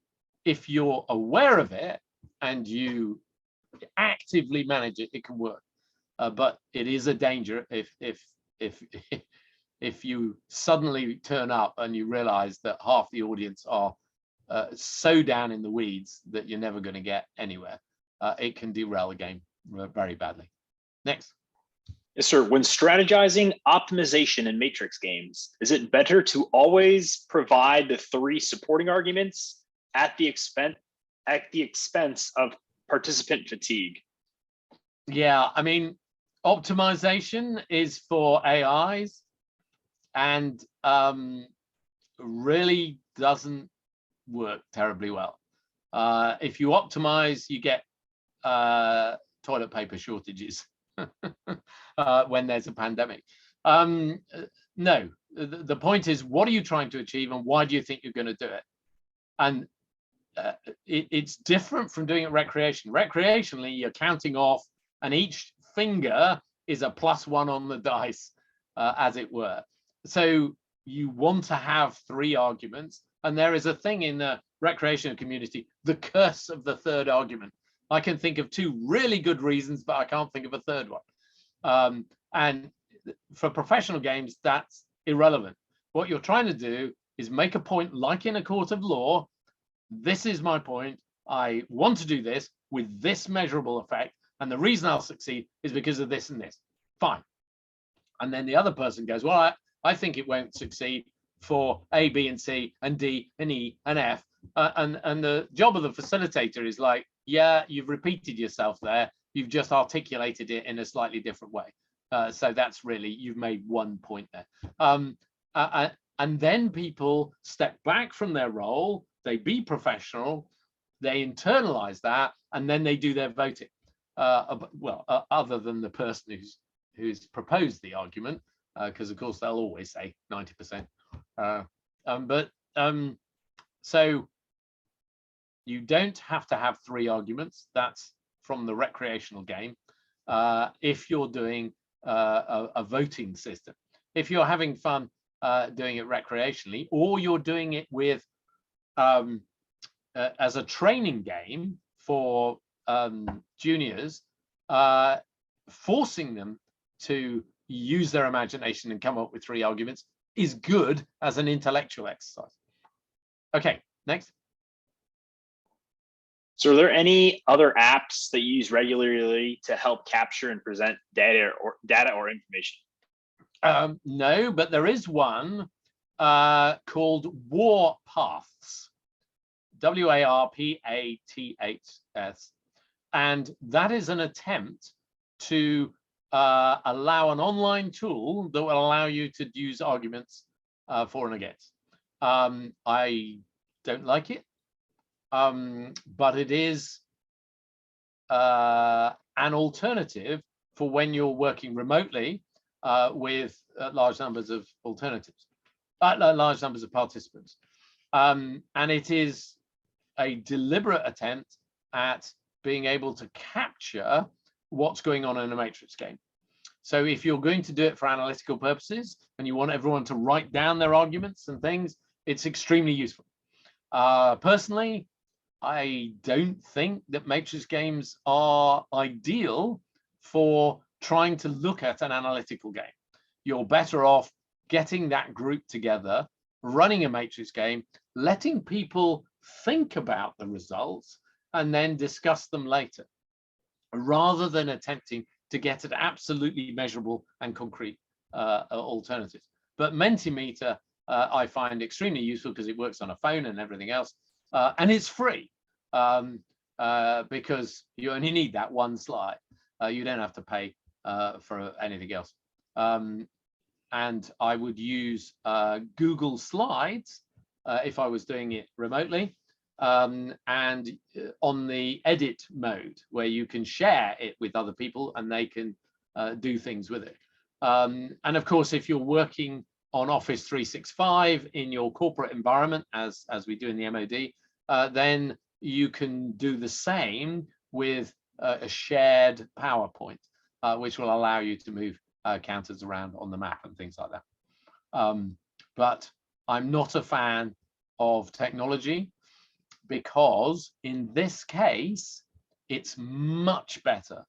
if you're aware of it and you actively manage it, it can work. But it is a danger if you suddenly turn up and you realize that half the audience are so down in the weeds that you're never going to get anywhere. It can derail the game very badly. Next. Yes, sir. When strategizing optimization in matrix games, is it better to always provide the 3 supporting arguments at the expense of participant fatigue? Yeah, I mean, optimization is for AIs, and really doesn't work terribly well. If you optimize, you get toilet paper shortages when there's a pandemic. No, the point is, what are you trying to achieve, and why do you think you're going to do it? And it's different from doing it recreationally. You're counting off, and each finger is a +1 on the dice, as it were. So you want to have 3 arguments, and there is a thing in the recreational community, the curse of the 3rd argument. I can think of 2 really good reasons, but I can't think of a 3rd one. And for professional games, that's irrelevant. What you're trying to do is make a point, like in a court of law. This is my point. I want to do this with this measurable effect, and the reason I'll succeed is because of this and this. Fine. And then the other person goes, well, I think it won't succeed for A, B, and C, and D, and E, and F. And the job of the facilitator is like, yeah, you've repeated yourself there. You've just articulated it in a slightly different way. So that's really, you've made 1 point there. And then people step back from their role. They be professional. They internalize that, and then they do their voting. Other than the person who's proposed the argument, because of course they'll always say 90%. So you don't have to have 3 arguments. That's from the recreational game. If you're doing a voting system, if you're having fun doing it recreationally, or you're doing it with as a training game for juniors, forcing them to use their imagination and come up with 3 arguments is good as an intellectual exercise. Okay, next. So are there any other apps that you use regularly to help capture and present data or information? No, but there is one called Warpaths, WARPATHS, and that is an attempt to allow an online tool that will allow you to use arguments for and against. I don't like it, but it is an alternative for when you're working remotely with large numbers of large numbers of participants. And it is a deliberate attempt at being able to capture what's going on in a matrix game. So if you're going to do it for analytical purposes and you want everyone to write down their arguments and things, it's extremely useful. Personally, I don't think that matrix games are ideal for trying to look at an analytical game. You're better off getting that group together, running a matrix game, letting people think about the results, and then discuss them later, rather than attempting to get at absolutely measurable and concrete alternatives. But Mentimeter I find extremely useful because it works on a phone and everything else, and it's free because you only need that one slide. You don't have to pay for anything else. And I would use Google Slides if I was doing it remotely, and on the edit mode where you can share it with other people and they can do things with it. And of course, if you're working on Office 365 in your corporate environment, as we do in the MOD, then you can do the same with a shared PowerPoint, which will allow you to move counters around on the map and things like that. But I'm not a fan of technology because in this case, it's much better,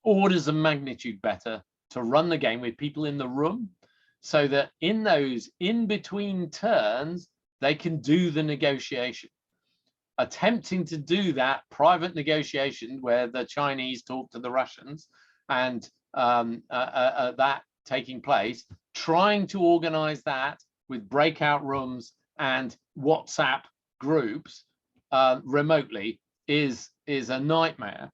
orders of magnitude better, to run the game with people in the room, so that in those in-between turns, they can do the negotiation. Attempting to do that private negotiation where the Chinese talk to the Russians and that taking place, trying to organize that with breakout rooms and WhatsApp groups remotely is a nightmare.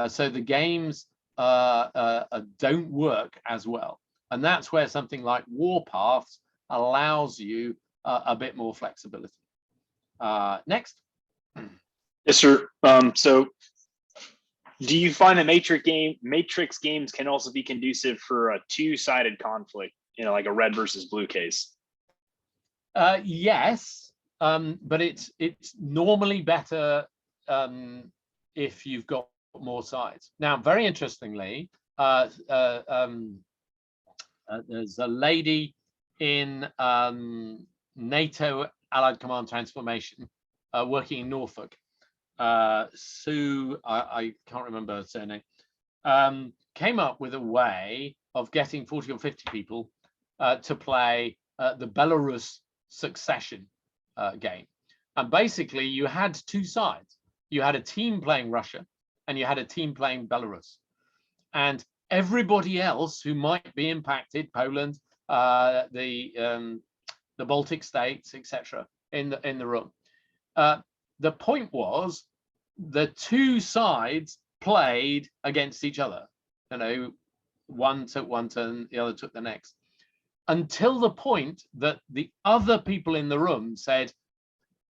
So the games don't work as well. And that's where something like Warpaths allows you a bit more flexibility. Next. Yes, sir. So do you find that Matrix games can also be conducive for a two-sided conflict, like a red versus blue case? Yes, but it's normally better if you've got more sides. Now, very interestingly, there's a lady in NATO Allied Command Transformation working in Norfolk, Sue, I can't remember her surname, came up with a way of getting 40 or 50 people to play the Belarus Succession game. And basically you had two sides. You had a team playing Russia and you had a team playing Belarus. And everybody else who might be impacted, Poland, the Baltic states, etc., in the room. The point was the two sides played against each other. One took one turn, the other took the next, until the point that the other people in the room said,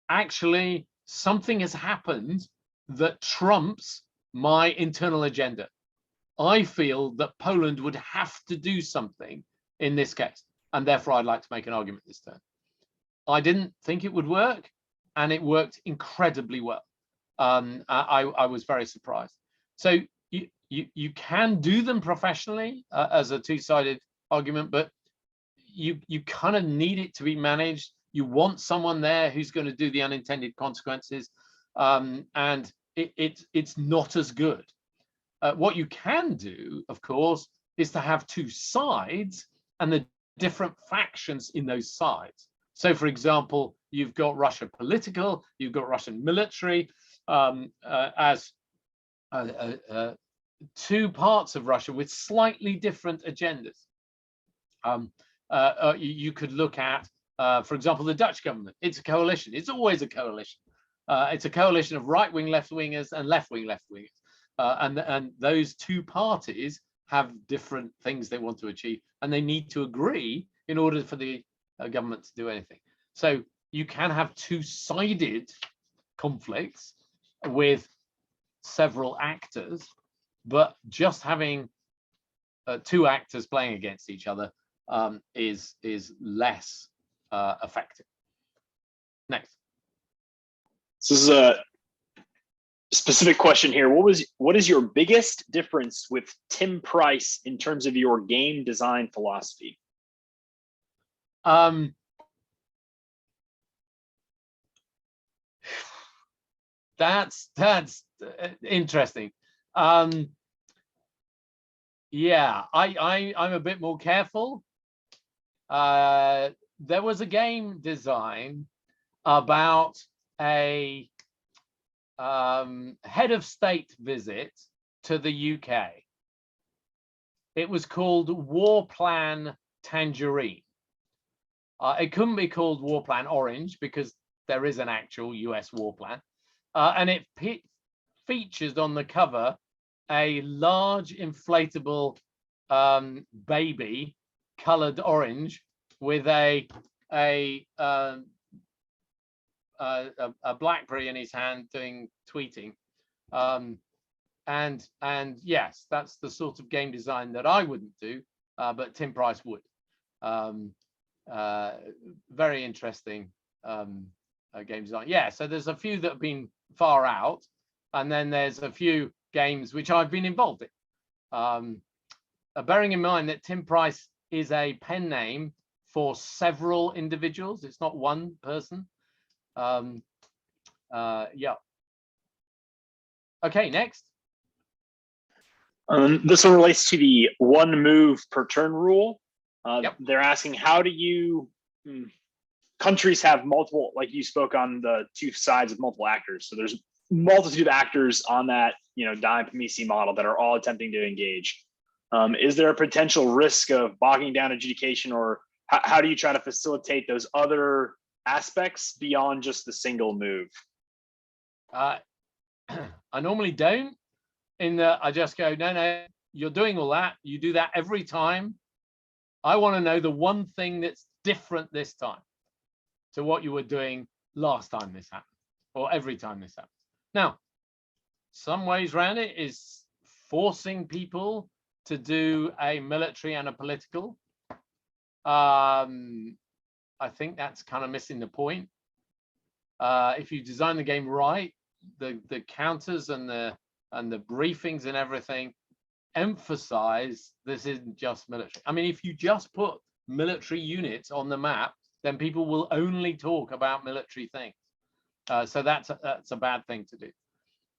actually, something has happened that trumps my internal agenda. I feel that Poland would have to do something in this case, and therefore I'd like to make an argument this turn. I didn't think it would work, and it worked incredibly well. I was very surprised. So you can do them professionally as a two-sided argument, but you kind of need it to be managed. You want someone there who's going to do the unintended consequences, and it's not as good. What you can do, of course, is to have two sides and the different factions in those sides. So, for example, you've got Russia political, you've got Russian military, as two parts of Russia with slightly different agendas. You could look at, for example, the Dutch government. It's a coalition. It's always a coalition. It's a coalition of right-wing left-wingers and left-wing left-wingers. And those two parties have different things they want to achieve, and they need to agree in order for the government to do anything. So you can have two-sided conflicts with several actors, but just having two actors playing against each other is less effective. Next. So this is a specific question here. What is your biggest difference with Tim Price in terms of your game design philosophy? That's interesting. Yeah, I'm a bit more careful. There was a game design about a head of state visit to the UK. It was called War Plan Tangerine. It couldn't be called War Plan Orange because there is an actual US war plan. And it features on the cover a large inflatable baby colored orange with a BlackBerry in his hand doing tweeting. And yes, that's the sort of game design that I wouldn't do, but Tim Price would. Very interesting game design. Yeah, so there's a few that have been far out, and then there's a few games which I've been involved in. Bearing in mind that Tim Price is a pen name for several individuals, it's not one person. Yeah. Okay, next. This one relates to the 1 move per turn rule. Yep. They're asking, how do you countries have multiple, like you spoke on the 2 sides of multiple actors, so there's multitude of actors on that dime PMC model that are all attempting to engage. Is there a potential risk of bogging down adjudication, or how do you try to facilitate those other aspects beyond just the single move? I normally don't. I just go, no, you're doing all that. You do that every time. I want to know the one thing that's different this time to what you were doing last time this happened, or every time this happens. Now, some ways around it is forcing people to do a military and a political. I think that's kind of missing the point. If you design the game right, the counters and the briefings and everything emphasize this isn't just military. I mean, if you just put military units on the map, then people will only talk about military things. So that's a bad thing to do.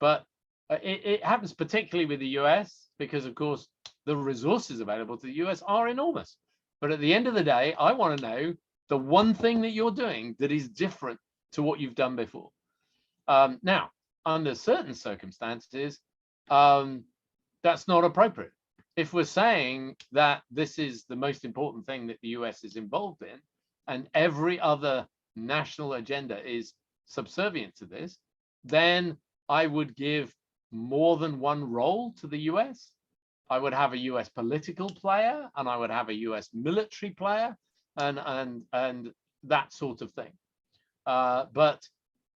But it happens particularly with the US because, of course, the resources available to the US are enormous. But at the end of the day, I want to know the one thing that you're doing that is different to what you've done before. Now, under certain circumstances, that's not appropriate. If we're saying that this is the most important thing that the US is involved in, and every other national agenda is subservient to this, then I would give more than one role to the US. I would have a US political player, and I would have a US military player, and that sort of thing. But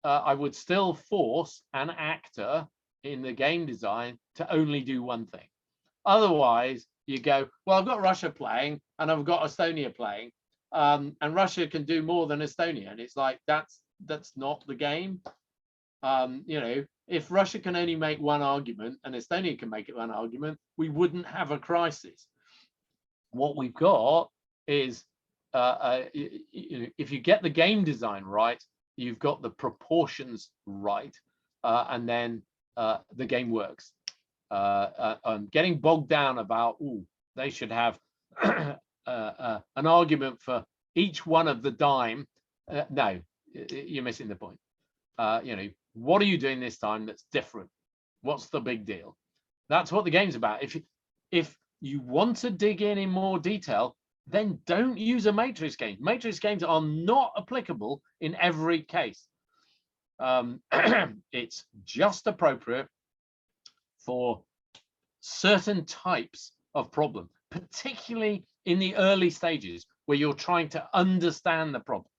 I would still force an actor in the game design to only do one thing. Otherwise, you go, well, I've got Russia playing and I've got Estonia playing, and Russia can do more than Estonia, and it's like that's not the game. If Russia can only make one argument and Estonia can make it one argument, we wouldn't have a crisis. What we've got is, if you get the game design right, you've got the proportions right, and then the game works. Getting bogged down about, they should have an argument for each one of the dime. No, you're missing the point. What are you doing this time that's different? What's the big deal? That's what the game's about. If you want to dig in more detail, then don't use a matrix game. Matrix games are not applicable in every case. It's just appropriate for certain types of problem, particularly in the early stages where you're trying to understand the problem.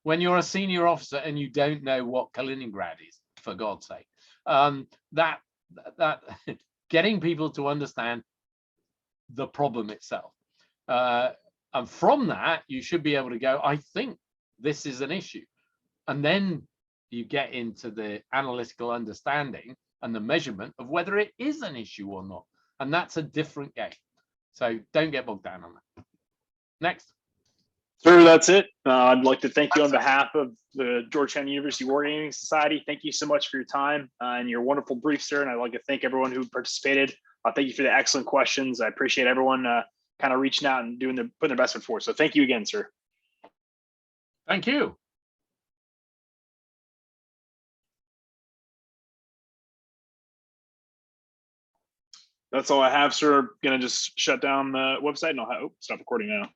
When you're a senior officer and you don't know what Kaliningrad is, for God's sake, that getting people to understand the problem itself. And from that, you should be able to go, I think this is an issue. And then you get into the analytical understanding and the measurement of whether it is an issue or not. And that's a different game. So don't get bogged down on that. Next. Sir, that's it. I'd like to thank you on behalf of the Georgetown University Wargaming Society. Thank you so much for your time and your wonderful brief, sir. And I'd like to thank everyone who participated. Thank you for the excellent questions. I appreciate everyone kind of reaching out and putting their best foot forward. So thank you again, sir. Thank you. That's all I have, sir. Gonna just shut down the website and I'll stop recording now.